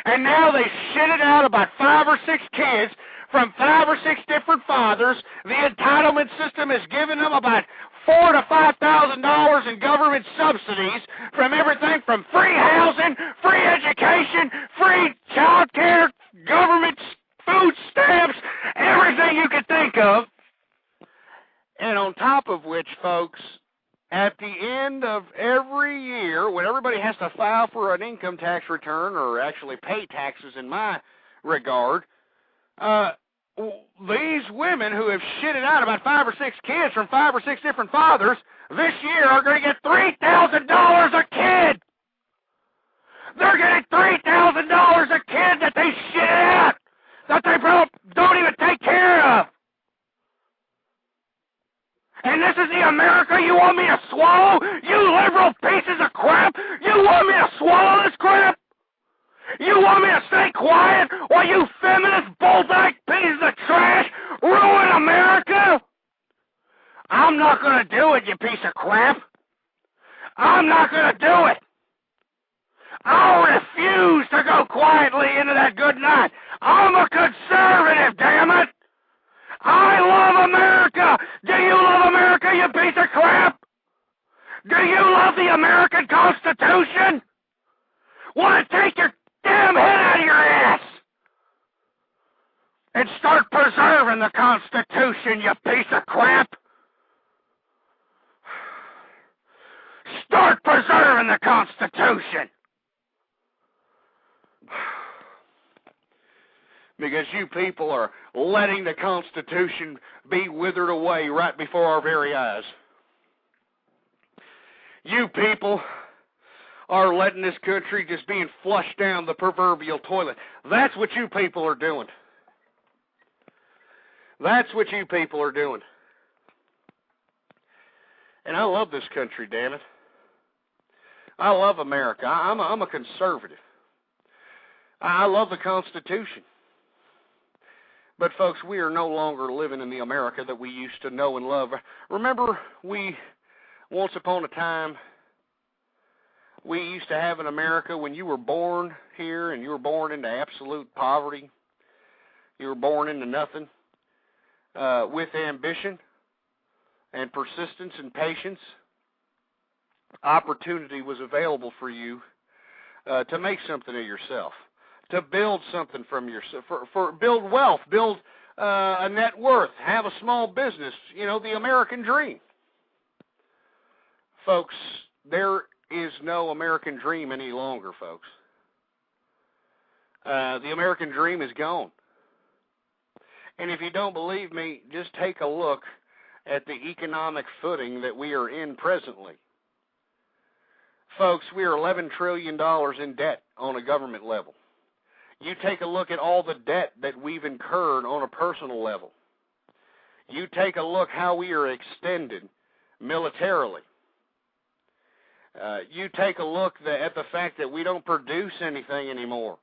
and now they shit it out about 5 or 6 kids from 5 or 6 different fathers. The entitlement system is giving them about $4,000 to $5,000 in government subsidies from everything from free housing, free education, free child care, government food stamps, everything you could think of. And on top of which, folks, at the end of every year, when everybody has to file for an income tax return or actually pay taxes in my regard, these women who have shitted out about 5 or 6 kids from 5 or 6 different fathers this year are going to get $3,000 a kid. They're getting $3,000 a kid that they shit out, that they don't even take care of. And this is the America you want me to swallow? You liberal pieces of crap! You want me to swallow this crap? You want me to stay quiet while you feminist bullbag pieces of trash ruin America? I'm not going to do it, you piece of crap. I'm not going to do it. I'll refuse to go quietly into that good night. I'm a conservative, damn it. I love America. Do you love America, you piece of crap? Do you love the American Constitution? Want to take your damn head out of your ass and start preserving the Constitution, you piece of crap. Start preserving the Constitution. Because you people are letting the Constitution be withered away right before our very eyes. You people are letting this country just being flushed down the proverbial toilet. That's what you people are doing. That's what you people are doing. And I love this country, damn it. I love America. I'm a conservative. I love the Constitution. But, folks, we are no longer living in the America that we used to know and love. Remember, once upon a time, we used to have in America, when you were born here and you were born into absolute poverty, you were born into nothing, with ambition and persistence and patience, opportunity was available for you to make something of yourself, to build something from yourself, for build wealth, build a net worth, have a small business, the American dream. Folks, there is no American dream any longer, folks. The American dream is gone. And if you don't believe me, just take a look at the economic footing that we are in presently. Folks, we are $11 trillion in debt on a government level. You take a look at all the debt that we've incurred on a personal level. You take a look how we are extended militarily. You take a look at the fact that we don't produce anything anymore.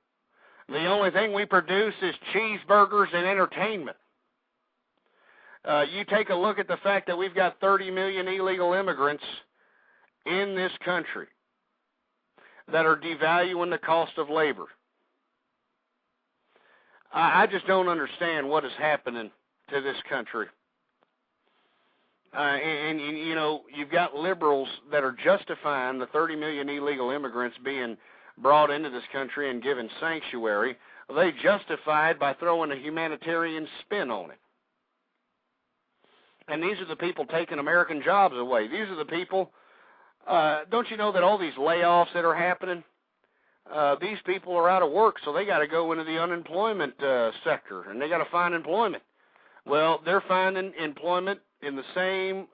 The only thing we produce is cheeseburgers and entertainment. You take a look at the fact that we've got 30 million illegal immigrants in this country that are devaluing the cost of labor. I just don't understand what is happening to this country. And you've got liberals that are justifying the 30 million illegal immigrants being brought into this country and given sanctuary. They justify it by throwing a humanitarian spin on it. And these are the people taking American jobs away. These are the people, don't you know that all these layoffs that are happening, these people are out of work, so they got to go into the unemployment sector, and they got to find employment. Well, they're finding employment in the same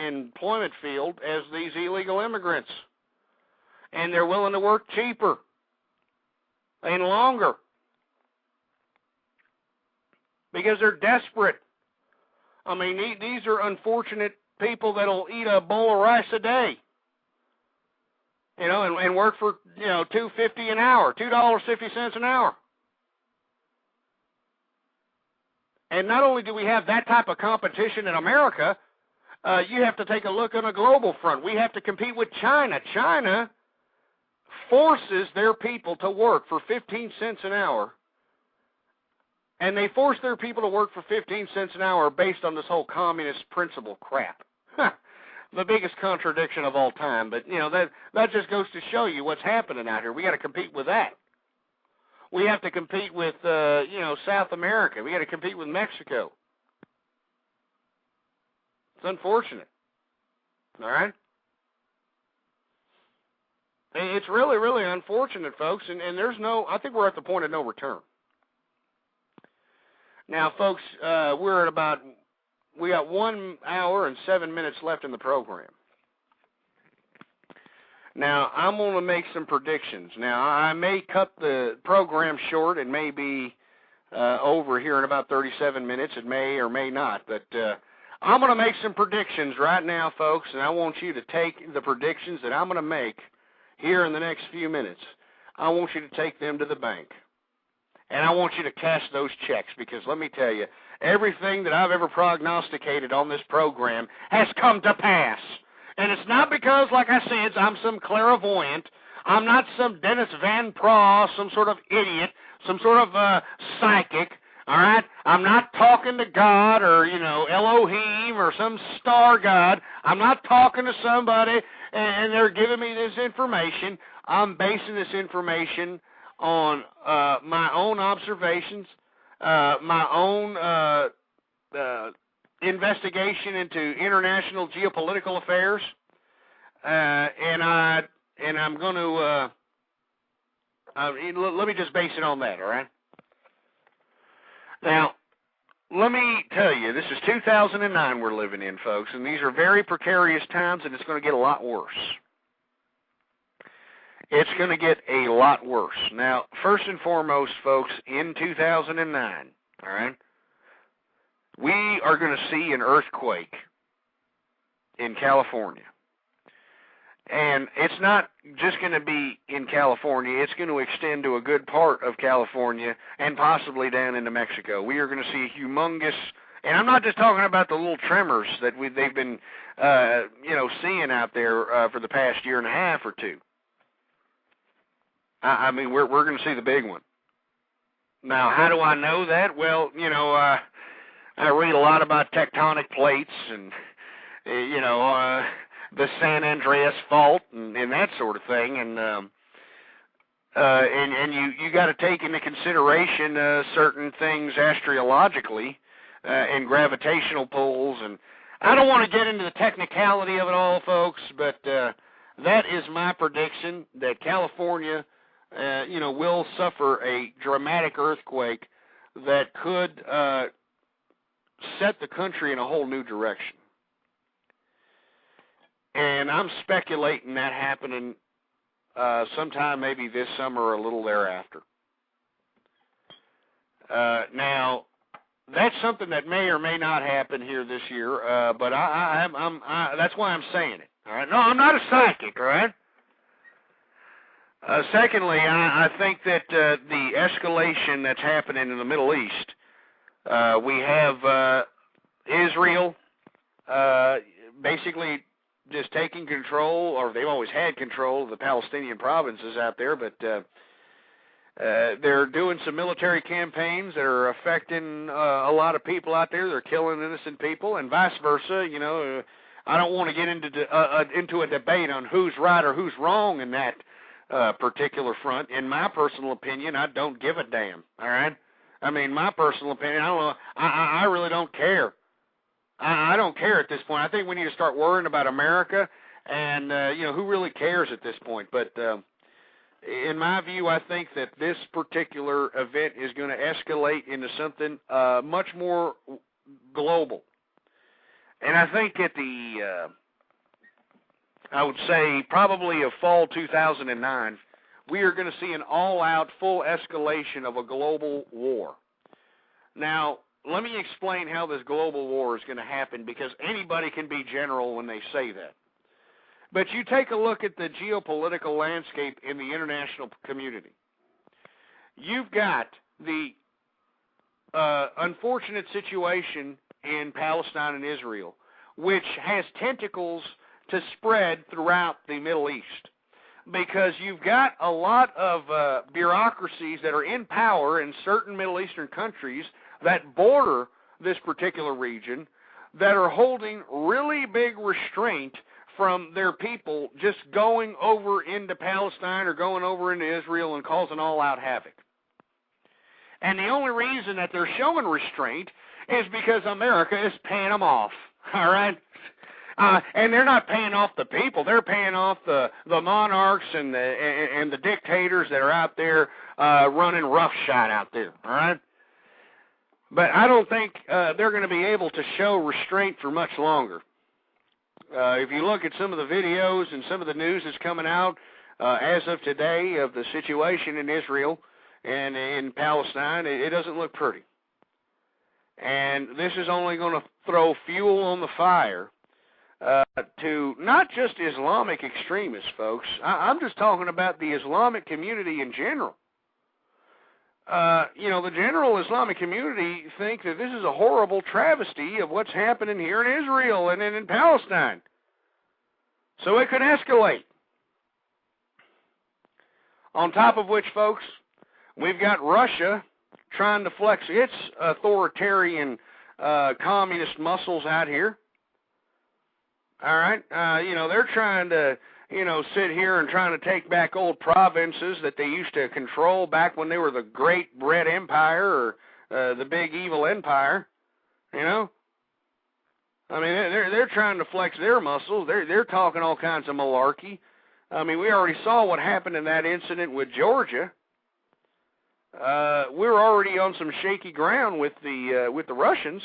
employment field as these illegal immigrants. And they're willing to work cheaper and longer because they're desperate. I mean, these are unfortunate people that'll eat a bowl of rice a day, and work for, $2.50 an hour, $2.50 an hour. And not only do we have that type of competition in America, you have to take a look on a global front. We have to compete with China. China forces their people to work for 15 cents an hour, and they force their people to work for 15 cents an hour based on this whole communist principle crap. The biggest contradiction of all time, but that just goes to show you what's happening out here. We got to compete with that. We have to compete with South America. We got to compete with Mexico. It's unfortunate. All right? It's really, really unfortunate, folks, and I think we're at the point of no return. Now, folks, we got 1 hour and 7 minutes left in the program. Now, I'm going to make some predictions. Now, I may cut the program short. It may be over here in about 37 minutes. It may or may not, but I'm going to make some predictions right now, folks, and I want you to take the predictions that I'm going to make here in the next few minutes. I want you to take them to the bank. And I want you to cash those checks, because let me tell you, everything that I've ever prognosticated on this program has come to pass. And it's not because, like I said, I'm some clairvoyant. I'm not some Dennis Van Praagh, some sort of idiot, some sort of psychic, all right? I'm not talking to God or, Elohim or some star god. I'm not talking to somebody and they're giving me this information. I'm basing this information on my own observations, my own investigation into international geopolitical affairs, and I'm going to let me just base it on that. All right. Now, let me tell you, this is 2009 we're living in, folks, and these are very precarious times, and it's going to get a lot worse. It's going to get a lot worse. Now, first and foremost, folks, in 2009, all right, we are going to see an earthquake in California. And it's not just going to be in California. It's going to extend to a good part of California and possibly down into Mexico. We are going to see humongous, and I'm not just talking about the little tremors that they've been, seeing out there for the past year and a half or two. I mean, we're going to see the big one. Now, how do I know that? Well, I read a lot about tectonic plates and, the San Andreas Fault and that sort of thing, and you got to take into consideration certain things astrologically and gravitational pulls, and I don't want to get into the technicality of it all, folks, but that is my prediction that California, will suffer a dramatic earthquake that could set the country in a whole new direction. And I'm speculating that happening sometime maybe this summer or a little thereafter. Now, that's something that may or may not happen here this year, but that's why I'm saying it. All right? No, I'm not a psychic, all right? Secondly, I think that the escalation that's happening in the Middle East, we have Israel basically just taking control, or they've always had control of the Palestinian provinces out there, but they're doing some military campaigns that are affecting a lot of people out there. They're killing innocent people, and vice versa. I don't want to get into a debate on who's right or who's wrong in that particular front. In my personal opinion, I don't give a damn. All right, I mean, my personal opinion, I don't know. I really don't care. I don't care at this point. I think we need to start worrying about America, and who really cares at this point. But in my view, I think that this particular event is going to escalate into something much more global. And I think at I would say probably of fall 2009, we are going to see an all-out full escalation of a global war. Now, let me explain how this global war is going to happen, because anybody can be general when they say that. But you take a look at the geopolitical landscape in the international community. You've got the unfortunate situation in Palestine and Israel, which has tentacles to spread throughout the Middle East, because you've got a lot of bureaucracies that are in power in certain Middle Eastern countries that border this particular region that are holding really big restraint from their people just going over into Palestine or going over into Israel and causing all-out havoc. And the only reason that they're showing restraint is because America is paying them off, all right? And they're not paying off the people. They're paying off the monarchs and the dictators that are out there running roughshod out there, all right? But I don't think they're going to be able to show restraint for much longer. If you look at some of the videos and some of the news that's coming out as of today of the situation in Israel and in Palestine, it doesn't look pretty. And this is only going to throw fuel on the fire to not just Islamic extremists, folks. I'm just talking about the Islamic community in general. The general Islamic community think that this is a horrible travesty of what's happening here in Israel and in Palestine. So it could escalate. On top of which, folks, we've got Russia trying to flex its authoritarian communist muscles out here. All right? They're trying to sit here and trying to take back old provinces that they used to control back when they were the Great Red Empire or the Big Evil Empire. I mean, they're trying to flex their muscles. They're talking all kinds of malarkey. I mean, we already saw what happened in that incident with Georgia. We're already on some shaky ground with the Russians.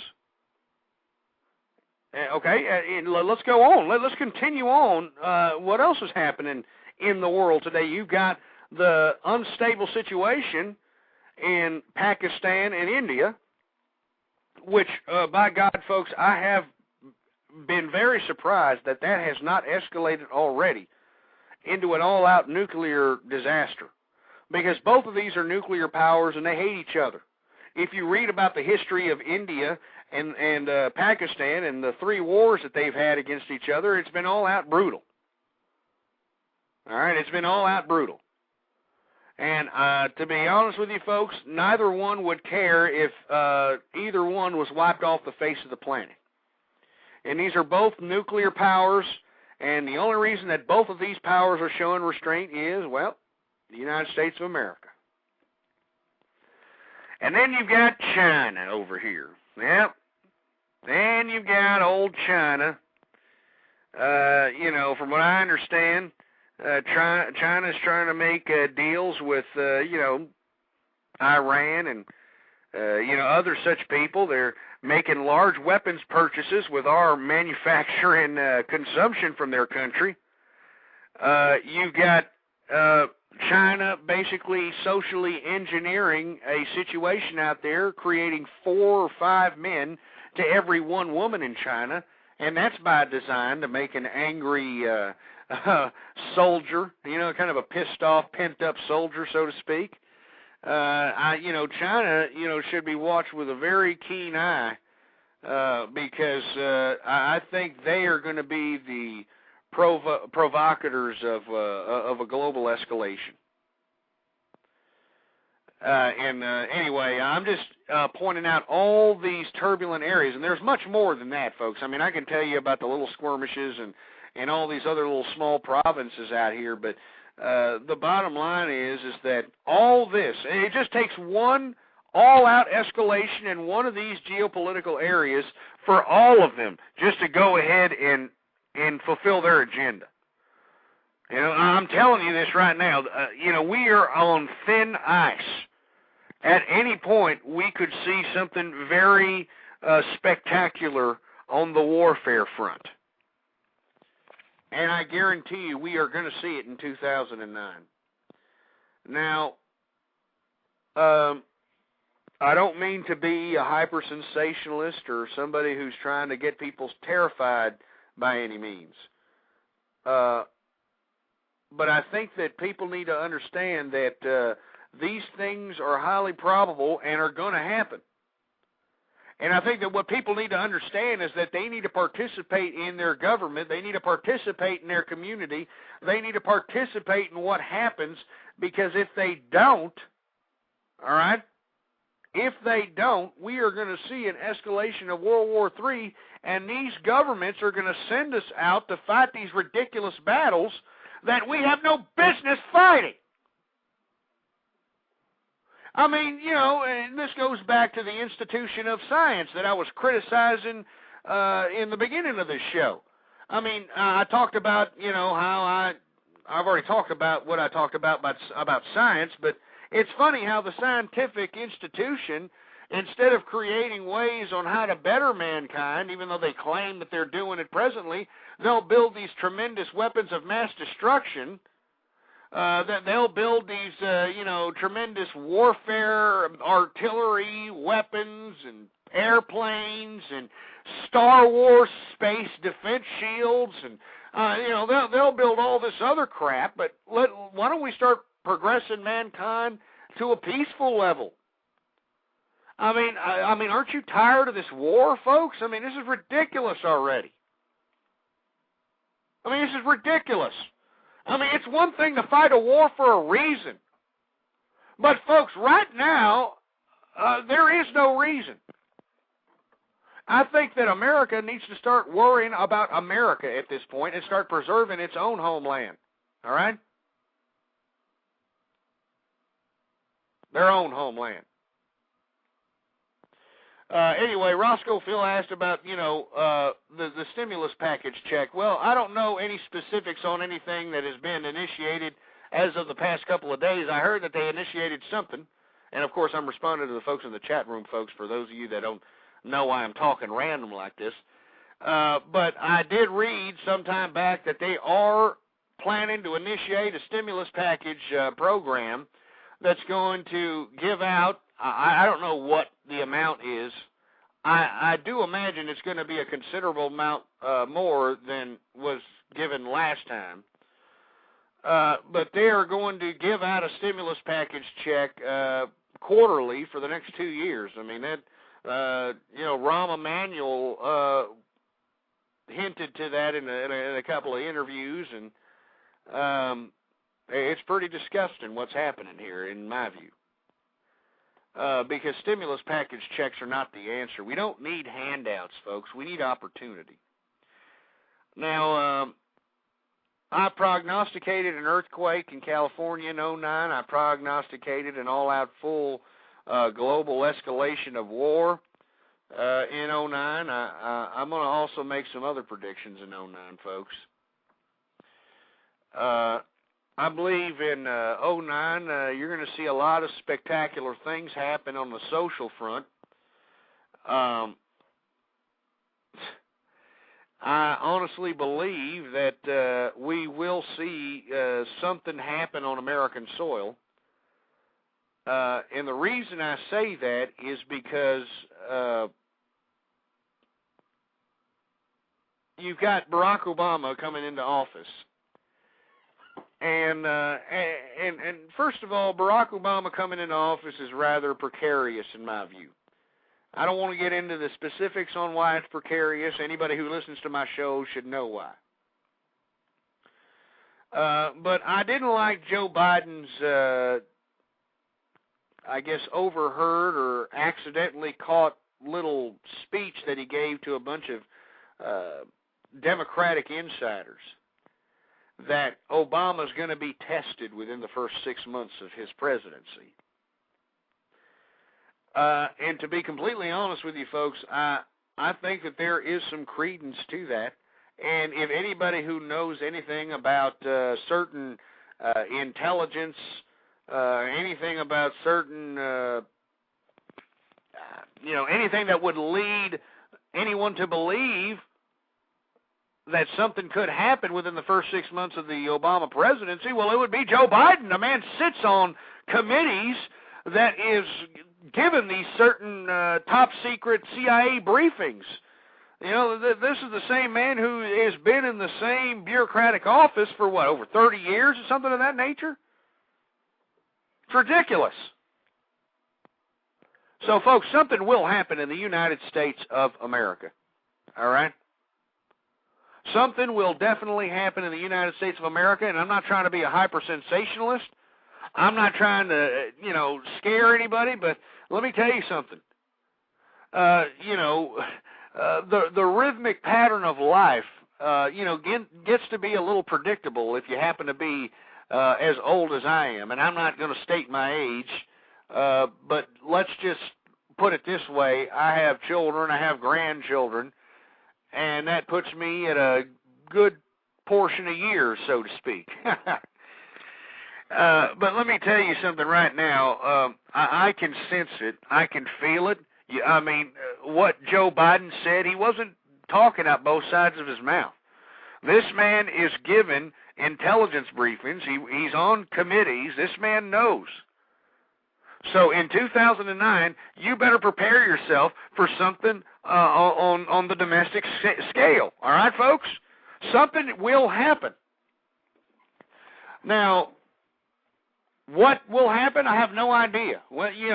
Okay, let's go on. Let's continue on. What else is happening in the world today? You've got the unstable situation in Pakistan and India, which, by God, folks, I have been very surprised that has not escalated already. into an all-out nuclear disaster, because both of these are nuclear powers and they hate each other. If you read about the history of India and Pakistan and the 3 wars that they've had against each other, it's been all-out brutal. All right, it's been all-out brutal. And to be honest with you folks, neither one would care if either one was wiped off the face of the planet. And these are both nuclear powers, and the only reason that both of these powers are showing restraint is, well, the United States of America. And then you've got China over here. Yep. Then you've got old China. From what I understand, China's trying to make deals with, Iran and, other such people. They're making large weapons purchases with our manufacture and consumption from their country. You've got China basically socially engineering a situation out there, creating 4 or 5 men to every 1 woman in China, and that's by design to make an angry soldier, kind of a pissed-off, pent-up soldier, so to speak. China, should be watched with a very keen eye because I think they are going to be the provocators of a global escalation. Anyway, I'm just pointing out all these turbulent areas, and there's much more than that, folks. I mean, I can tell you about the little skirmishes and all these other little small provinces out here, but the bottom line is that all this, it just takes one all-out escalation in one of these geopolitical areas for all of them just to go ahead and fulfill their agenda. I'm telling you this right now. We are on thin ice. At any point, we could see something very spectacular on the warfare front. And I guarantee you we are going to see it in 2009. Now, I don't mean to be a hyper-sensationalist or somebody who's trying to get people terrified by any means. But I think that people need to understand that these things are highly probable and are going to happen. And I think that what people need to understand is that they need to participate in their government. They need to participate in their community. They need to participate in what happens, because if they don't, all right, if they don't, we are going to see an escalation of World War III, and these governments are going to send us out to fight these ridiculous battles that we have no business fighting. I mean, and this goes back to the institution of science that I was criticizing in the beginning of this show. I mean, I talked about, how I've already talked about what I talked about science, but it's funny how the scientific institution, instead of creating ways on how to better mankind, even though they claim that they're doing it presently, they'll build these tremendous weapons of mass destruction. That they'll build these, tremendous warfare, artillery, weapons, and airplanes, and Star Wars space defense shields, and they'll build all this other crap. But why don't we start progressing mankind to a peaceful level? I mean, aren't you tired of this war, folks? I mean, this is ridiculous already. I mean, this is ridiculous. I mean, it's one thing to fight a war for a reason. But, folks, right now, there is no reason. I think that America needs to start worrying about America at this point and start preserving its own homeland. All right? Their own homeland. Anyway, Roscoe Phil asked about, the stimulus package check. Well, I don't know any specifics on anything that has been initiated as of the past couple of days. I heard that they initiated something, and of course I'm responding to the folks in the chat room, folks, for those of you that don't know why I'm talking random like this. But I did read sometime back that they are planning to initiate a stimulus package program that's going to give out, I don't know what the amount is. I do imagine it's going to be a considerable amount more than was given last time. But they are going to give out a stimulus package check quarterly for the next 2 years. I mean, that, Rahm Emanuel hinted to that in a couple of interviews, and it's pretty disgusting what's happening here, in my view. Because stimulus package checks are not the answer. We don't need handouts, folks. We need opportunity. Now, I prognosticated an earthquake in California in 2009. I prognosticated an all-out full global escalation of war in 2009. I'm going to also make some other predictions in 2009, folks. I believe in 2009 you're going to see a lot of spectacular things happen on the social front. I honestly believe that we will see something happen on American soil. And the reason I say that is because you've got Barack Obama coming into office. And first of all, Barack Obama coming into office is rather precarious in my view. I don't want to get into the specifics on why it's precarious. Anybody who listens to my show should know why. But I didn't like Joe Biden's, overheard or accidentally caught little speech that he gave to a bunch of Democratic insiders that Obama's going to be tested within the first 6 months of his presidency. And to be completely honest with you folks, I think that there is some credence to that. And if anybody who knows anything about certain intelligence, anything about certain, anything that would lead anyone to believe that something could happen within the first 6 months of the Obama presidency, well, it would be Joe Biden. The man sits on committees that is given these certain top-secret CIA briefings. This is the same man who has been in the same bureaucratic office for, over 30 years or something of that nature? It's ridiculous. So, folks, something will happen in the United States of America, all right? Something will definitely happen in the United States of America, and I'm not trying to be a hyper-sensationalist. I'm not trying to, scare anybody, but let me tell you something. The rhythmic pattern of life, gets to be a little predictable if you happen to be as old as I am. And I'm not going to state my age, but let's just put it this way. I have children, I have grandchildren, and that puts me at a good portion of years, so to speak. But let me tell you something right now. I can sense it. I can feel it. What Joe Biden said, he wasn't talking out both sides of his mouth. This man is given intelligence briefings. He's on committees. This man knows. So in 2009, you better prepare yourself for something on the domestic scale. All right, folks? Something will happen. Now, what will happen? I have no idea. Well, you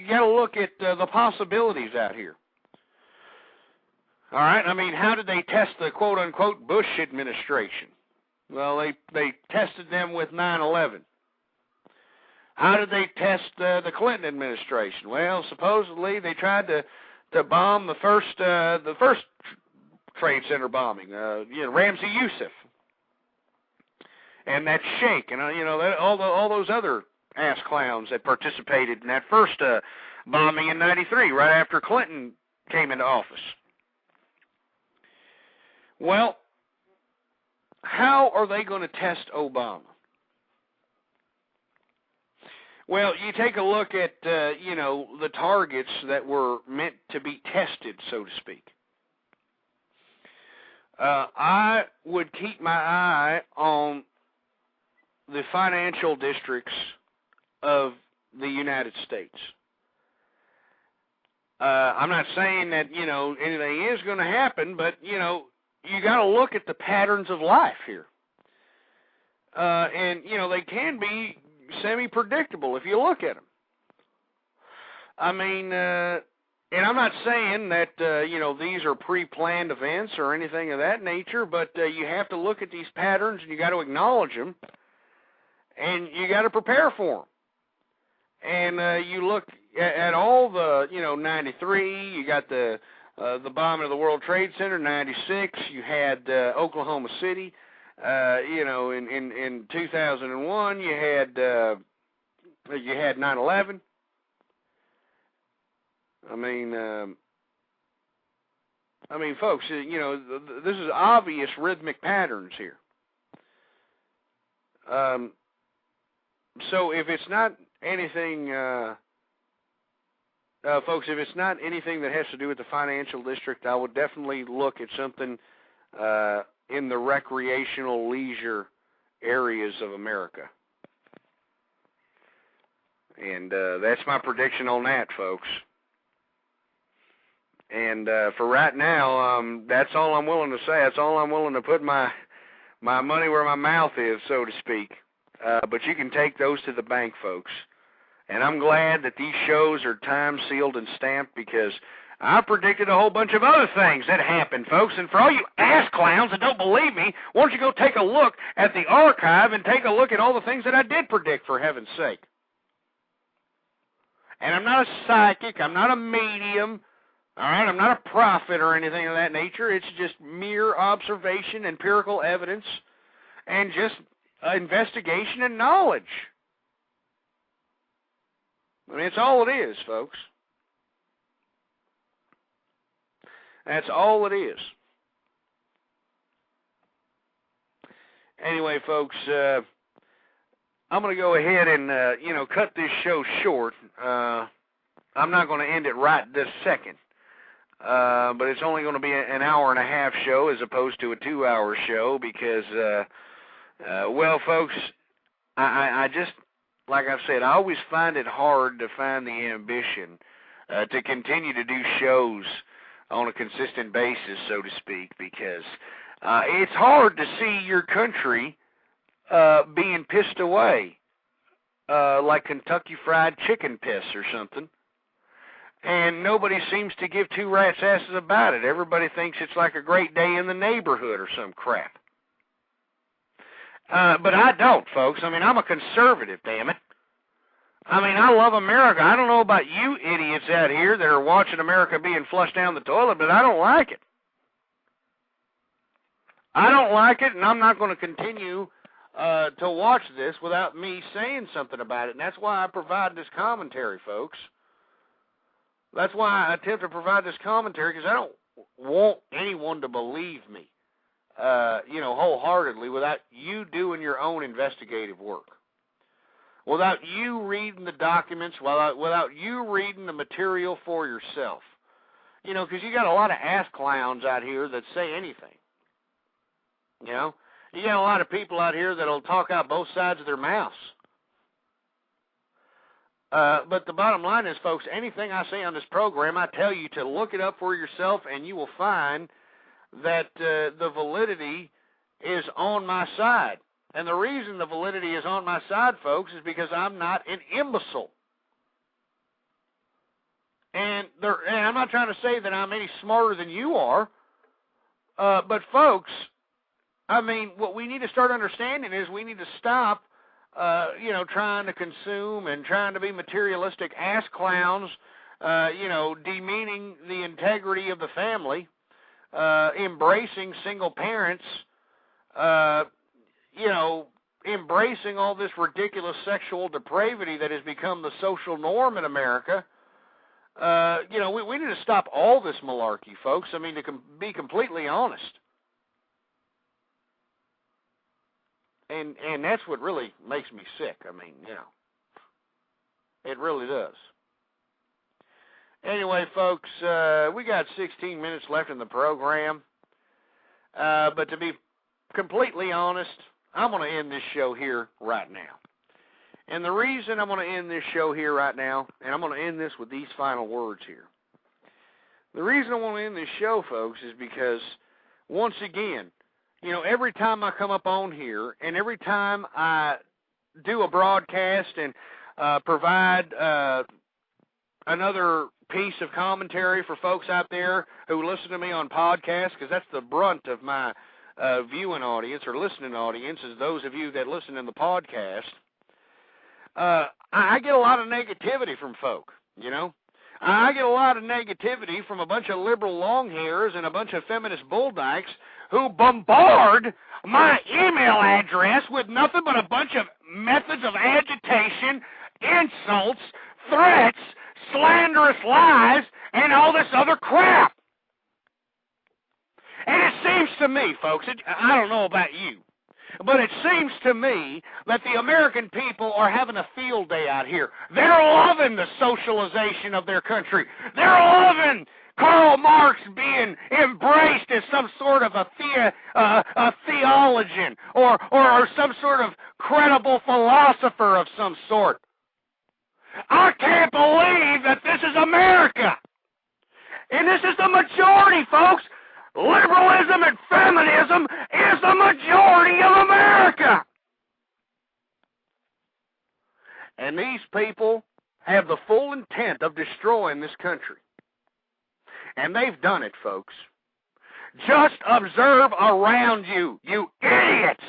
got to look at the possibilities out here. All right? How did they test the quote-unquote Bush administration? Well, they tested them with 9/11. How did they test the Clinton administration? Well, supposedly they tried to bomb the first Trade Center bombing. Ramzi Youssef. And that Sheikh, and all those other ass clowns that participated in that first bombing in '93, right after Clinton came into office. Well, how are they going to test Obama? Well, you take a look at the targets that were meant to be tested, so to speak. I would keep my eye on the financial districts of the United States. I'm not saying that, anything is going to happen, but, you got to look at the patterns of life here. And, they can be semi-predictable if you look at them. I mean, and I'm not saying that, these are pre-planned events or anything of that nature, but you have to look at these patterns and you got to acknowledge them, and you got to prepare for them. And you look at all the, 93, you got the bombing of the World Trade Center, 96, you had Oklahoma City, in 2001, you had 9/11. I mean, folks, this is obvious rhythmic patterns here. So if it's not anything, folks, if it's not anything that has to do with the financial district, I would definitely look at something in the recreational leisure areas of America. And that's my prediction on that, folks. And for right now, that's all I'm willing to say. That's all I'm willing to put my money where my mouth is, so to speak. But you can take those to the bank, folks. And I'm glad that these shows are time-sealed and stamped, because I predicted a whole bunch of other things that happened, folks. And for all you ass clowns that don't believe me, why don't you go take a look at the archive and take a look at all the things that I did predict, for heaven's sake. And I'm not a psychic. I'm not a medium. All right, I'm not a prophet or anything of that nature. It's just mere observation, empirical evidence, and just investigation and knowledge. I mean, it's all it is, folks. That's all it is. Anyway, folks, I'm going to go ahead and, cut this show short. I'm not going to end it right this second. But it's only going to be an hour and a half show as opposed to a 2-hour show because, well, folks, I just, like I've said, I always find it hard to find the ambition to continue to do shows on a consistent basis, so to speak, because it's hard to see your country being pissed away like Kentucky Fried Chicken piss or something. And nobody seems to give two rats' asses about it. Everybody thinks it's like a great day in the neighborhood or some crap. But I don't, folks. I mean, I'm a conservative, damn it. I mean, I love America. I don't know about you idiots out here that are watching America being flushed down the toilet, but I don't like it. I don't like it, and I'm not going to continue to watch this without me saying something about it. And that's why I provide this commentary, folks. That's why I attempt to provide this commentary, because I don't want anyone to believe me, wholeheartedly without you doing your own investigative work, without you reading the documents, without you reading the material for yourself. Because you got a lot of ass clowns out here that say anything. You got a lot of people out here that'll talk out both sides of their mouths. But the bottom line is, folks, anything I say on this program, I tell you to look it up for yourself, and you will find that the validity is on my side. And the reason the validity is on my side, folks, is because I'm not an imbecile. And I'm not trying to say that I'm any smarter than you are, but, folks, I mean, what we need to start understanding is we need to stop trying to consume and trying to be materialistic ass clowns, demeaning the integrity of the family, embracing single parents, embracing all this ridiculous sexual depravity that has become the social norm in America. We need to stop all this malarkey, folks. I mean, to be completely honest. And that's what really makes me sick. I mean, it really does. Anyway, folks, we got 16 minutes left in the program. But to be completely honest, I'm going to end this show here right now. And the reason I'm going to end this show here right now, and I'm going to end this with these final words here. The reason I want to end this show, folks, is because, once again, You know, every time I come up on here and every time I do a broadcast and provide another piece of commentary for folks out there who listen to me on podcasts, because that's the brunt of my viewing audience or listening audience is those of you that listen in the podcast, I get a lot of negativity from folk, you know. I get a lot of negativity from a bunch of liberal longhairs and a bunch of feminist bulldykes who bombard my email address with nothing but a bunch of methods of agitation, insults, threats, slanderous lies, and all this other crap. And it seems to me, folks, I don't know about you, but it seems to me that the American people are having a field day out here. They're loving the socialization of their country. They're loving Karl Marx being embraced as some sort of a theologian or some sort of credible philosopher of some sort. I can't believe that this is America. And this is the majority, folks. Liberalism and feminism is the majority of America. And these people have the full intent of destroying this country. And they've done it, folks. Just observe around you, you idiots.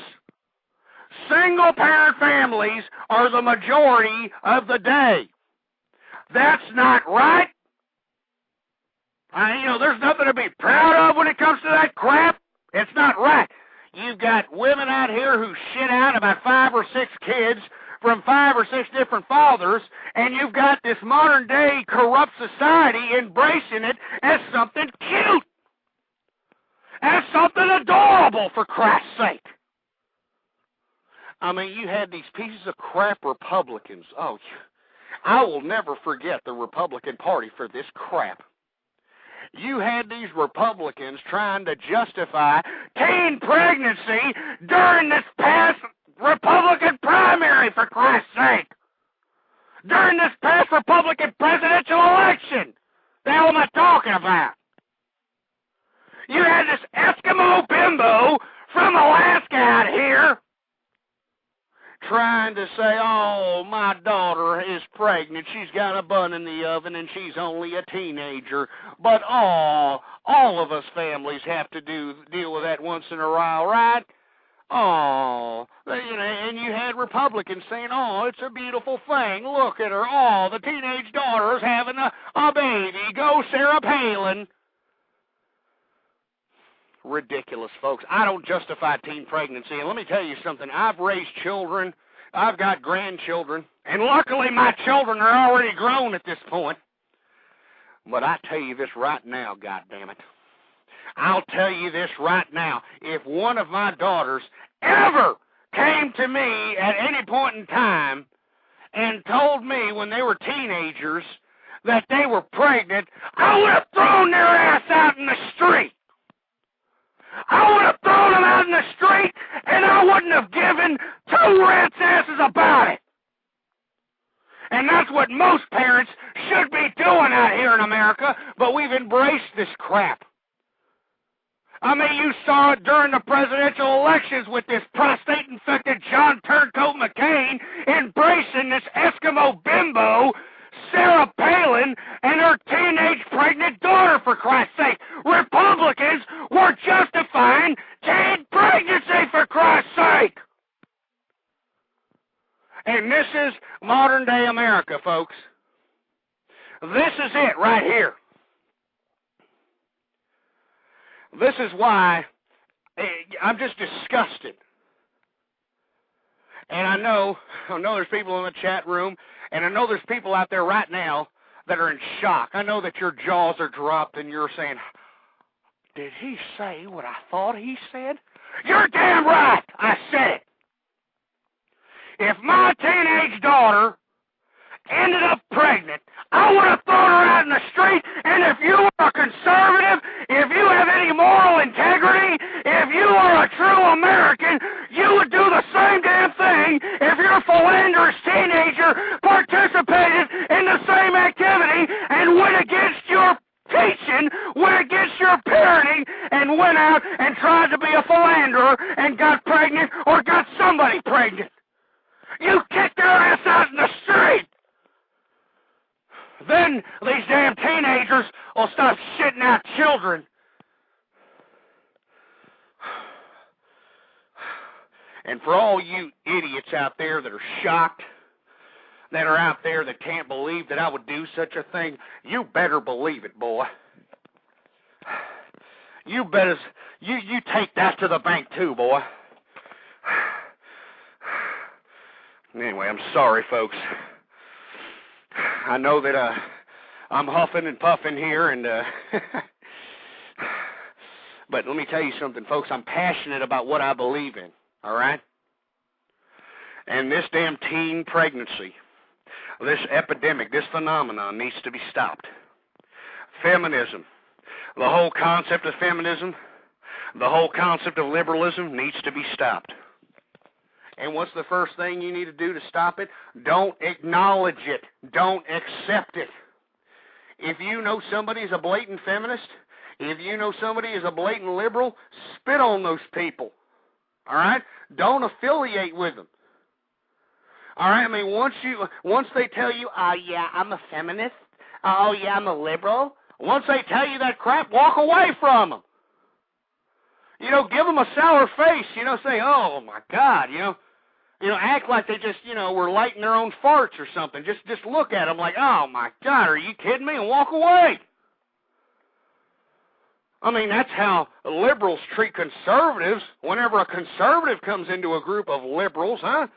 Single-parent families are the majority of the day. That's not right. There's nothing to be proud of when it comes to that crap. It's not right. You've got women out here who shit out about 5 or 6 kids from 5 or 6 different fathers, and you've got this modern-day corrupt society embracing it as something cute, as something adorable, for Christ's sake. I mean, you had these pieces of crap Republicans. Oh, I will never forget the Republican Party for this crap. You had these Republicans trying to justify teen pregnancy during this past Republican primary, for Christ's sake. During this past Republican presidential election. The hell am I talking about? You had this Eskimo bimbo from Alaska out here trying to say, oh, my daughter is pregnant, she's got a bun in the oven, and she's only a teenager. But, all of us families have to deal with that once in a while, right? And you had Republicans saying, oh, it's a beautiful thing, look at her, the teenage daughter's having a baby, go Sarah Palin. Ridiculous, folks. I don't justify teen pregnancy. And let me tell you something. I've raised children. I've got grandchildren. And luckily my children are already grown at this point. But I tell you this right now, goddammit. I'll tell you this right now. If one of my daughters ever came to me at any point in time and told me when they were teenagers that they were pregnant, I would have thrown their ass out in the street. I would have thrown them out in the street, and I wouldn't have given 2 rats' asses about it. And that's what most parents should be doing out here in America, but we've embraced this crap. I mean, you saw it during the presidential elections with this prostate-infected John Turncoat McCain embracing this Eskimo bimbo, Sarah Palin, and her teenage pregnant daughter, for Christ's sake. Republicans were justifying teen pregnancy, for Christ's sake. And this is modern-day America, folks. This is it right here. This is why I'm just disgusted. And I know there's people in the chat room, and I know there's people out there right now that are in shock. I know that your jaws are dropped and you're saying, did he say what I thought he said? You're damn right, I said it. If my teenage daughter ended up pregnant, I would have thrown her out in the street, and if you are a conservative, if you have any moral integrity, if you are a true American, you would do the same damn thing if your philanderous teenager participated in the same activity and went against your teaching, went against your parenting, and went out and tried to be a philanderer and got pregnant or got somebody pregnant. You kick their ass out in the street. Then these damn teenagers will stop shitting out children. And for all you idiots out there that are shocked, that are out there that can't believe that I would do such a thing, you better believe it, boy. You better, you take that to the bank too, boy. Anyway, I'm sorry, folks. I know that I'm huffing and puffing here, and but let me tell you something, folks. I'm passionate about what I believe in, all right? And this damn teen pregnancy, this epidemic, this phenomenon needs to be stopped. Feminism, the whole concept of feminism, the whole concept of liberalism needs to be stopped. And what's the first thing you need to do to stop it? Don't acknowledge it. Don't accept it. If you know somebody is a blatant feminist, if you know somebody is a blatant liberal, spit on those people. All right? Don't affiliate with them. All right? I mean, once they tell you, oh, yeah, I'm a feminist. Oh, yeah, I'm a liberal. Once they tell you that crap, walk away from them. You know, give them a sour face. You know, say, oh, my God, you know, act like they just, were lighting their own farts or something. Just look at them like, oh, my God, are you kidding me? And walk away. I mean, that's how liberals treat conservatives. Whenever a conservative comes into a group of liberals, huh?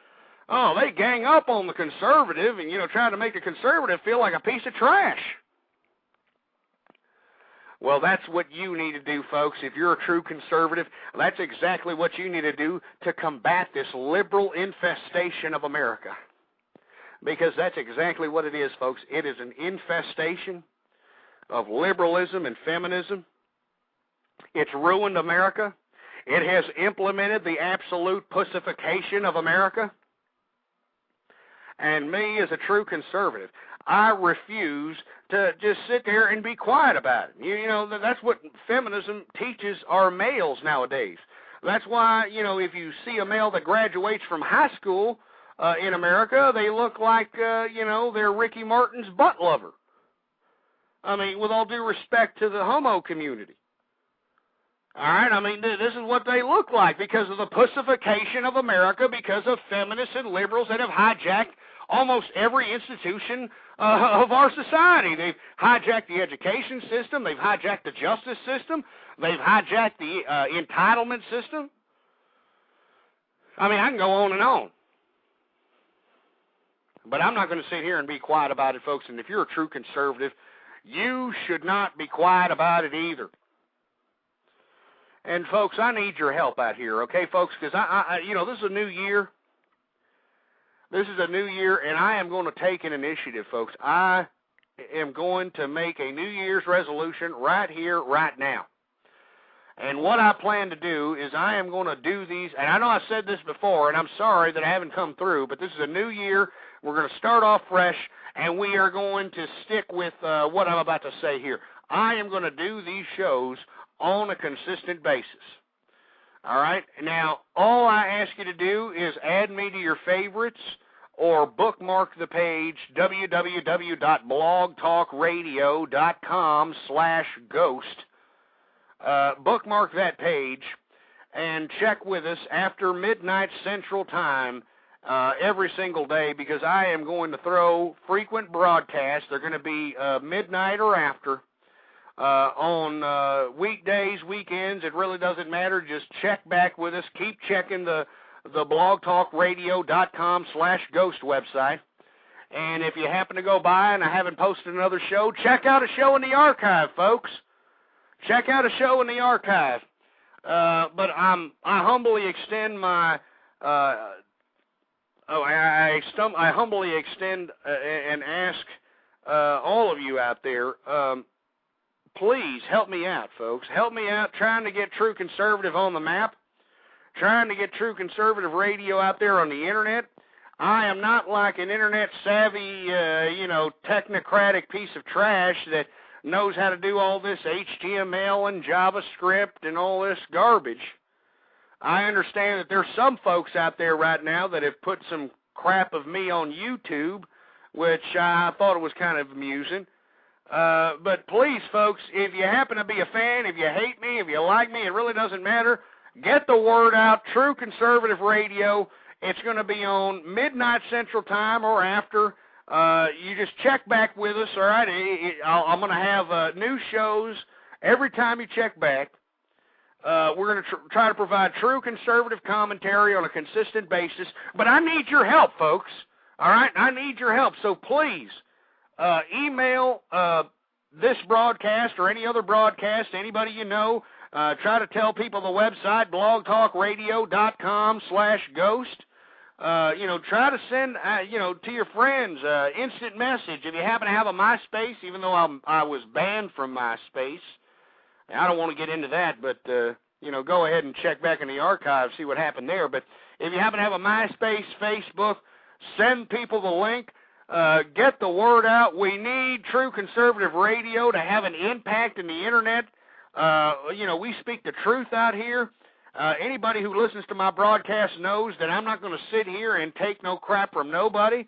Oh, they gang up on the conservative and, try to make the conservative feel like a piece of trash. Well, that's what you need to do, folks. If you're a true conservative, that's exactly what you need to do to combat this liberal infestation of America. Because that's exactly what it is, folks. It is an infestation of liberalism and feminism. It's ruined America. It has implemented the absolute pussification of America. And me, as a true conservative, I refuse to just sit there and be quiet about it. That's what feminism teaches our males nowadays. That's why, if you see a male that graduates from high school in America, they look like, they're Ricky Martin's butt lover. I mean, with all due respect to the homo community. All right, I mean, this is what they look like because of the pussification of America, because of feminists and liberals that have hijacked almost every institution of our society. They've hijacked the education system. They've hijacked the justice system. They've hijacked the entitlement system. I mean, I can go on and on. But I'm not going to sit here and be quiet about it, folks. And if you're a true conservative, you should not be quiet about it either. And, folks, I need your help out here, okay, folks? Because, this is a new year. This is a new year, and I am going to take an initiative, folks. I am going to make a New Year's resolution right here, right now. And what I plan to do is I am going to do these, and I know I said this before, and I'm sorry that I haven't come through, but this is a new year. We're going to start off fresh, and we are going to stick with what I'm about to say here. I am going to do these shows on a consistent basis. All right? Now, all I ask you to do is add me to your favorites or bookmark the page www.blogtalkradio.com/ghost. Bookmark that page and check with us after midnight Central Time every single day, because I am going to throw frequent broadcasts. They're going to be midnight or after. On weekdays, weekends, it really doesn't matter. Just check back with us. Keep checking the blogtalkradio.com/ghost website. And if you happen to go by and I haven't posted another show, check out a show in the archive, folks. Check out a show in the archive. But I humbly extend my I humbly extend and ask all of you out there, please help me out, folks. Help me out trying to get True Conservative on the map, trying to get True Conservative radio out there on the Internet. I am not like an Internet-savvy, technocratic piece of trash that knows how to do all this HTML and JavaScript and all this garbage. I understand that there's some folks out there right now that have put some crap of me on YouTube, which I thought it was kind of amusing. But please, folks, if you happen to be a fan, if you hate me, if you like me, it really doesn't matter. Get the word out. True Conservative Radio. It's going to be on midnight Central Time or after. You just check back with us, all right? I'm going to have new shows every time you check back. We're going to try to provide true conservative commentary on a consistent basis. But I need your help, folks. All right? I need your help. So please, email this broadcast or any other broadcast to anybody you know. Try to tell people the website, blogtalkradio.com/ghost. Try to send, to your friends, instant message. If you happen to have a MySpace, even though I was banned from MySpace, I don't want to get into that, but, go ahead and check back in the archive, see what happened there. But if you happen to have a MySpace, Facebook, send people the link. Get the word out. We need True Conservative Radio to have an impact in the Internet. We speak the truth out here. Anybody who listens to my broadcast knows that I'm not going to sit here and take no crap from nobody.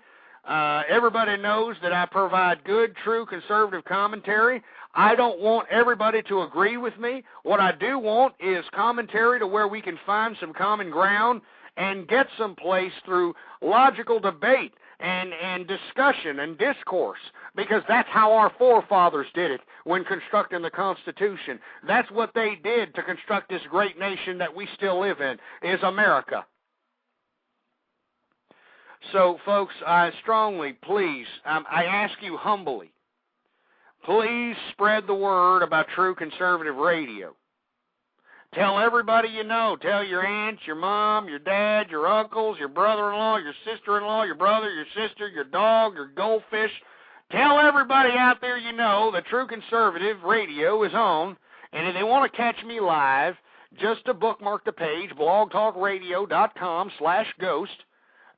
Everybody knows that I provide good, true, conservative commentary. I don't want everybody to agree with me. What I do want is commentary to where we can find some common ground and get someplace through logical debate and discussion and discourse, because that's how our forefathers did it when constructing the Constitution. That's what they did to construct this great nation that we still live in, is America. So, folks, I strongly, please, I ask you humbly, please spread the word about True Conservative Radio. Tell everybody you know. Tell your aunts, your mom, your dad, your uncles, your brother-in-law, your sister-in-law, your brother, your sister, your dog, your goldfish. Tell everybody out there you know that True Conservative Radio is on, and if they want to catch me live, just to bookmark the page, blogtalkradio.com/ghost.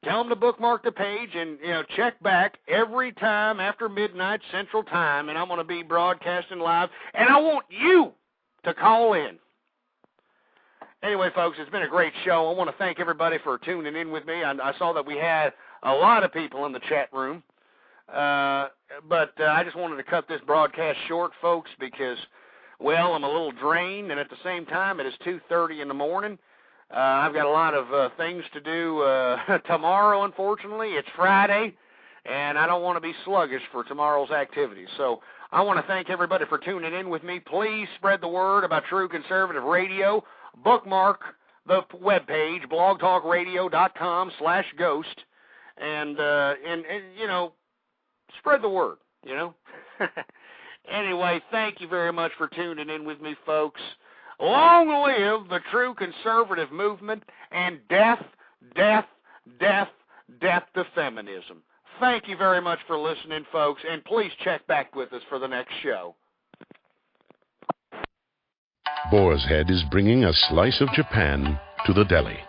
Tell them to bookmark the page and, check back every time after midnight Central Time, and I'm going to be broadcasting live, and I want you to call in. Anyway, folks, it's been a great show. I want to thank everybody for tuning in with me. I saw that we had a lot of people in the chat room, but I just wanted to cut this broadcast short, folks, because, well, I'm a little drained, and at the same time, it is 2:30 in the morning. I've got a lot of things to do tomorrow, unfortunately. It's Friday, and I don't want to be sluggish for tomorrow's activities. So I want to thank everybody for tuning in with me. Please spread the word about True Conservative Radio. Bookmark the webpage, blogtalkradio.com/ghost, and spread the word, Anyway, thank you very much for tuning in with me, folks. Long live the True Conservative movement, and death, death, death, death to feminism. Thank you very much for listening, folks, and please check back with us for the next show. Boar's Head is bringing a slice of Japan to the deli.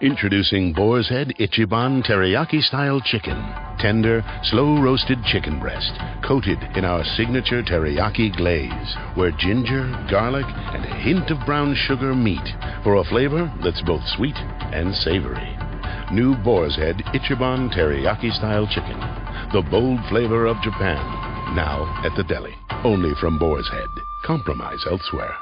Introducing Boar's Head Ichiban Teriyaki-style chicken. Tender, slow-roasted chicken breast, coated in our signature teriyaki glaze, where ginger, garlic, and a hint of brown sugar meet for a flavor that's both sweet and savory. New Boar's Head Ichiban Teriyaki-style chicken. The bold flavor of Japan. Now at the deli. Only from Boar's Head. Compromise elsewhere.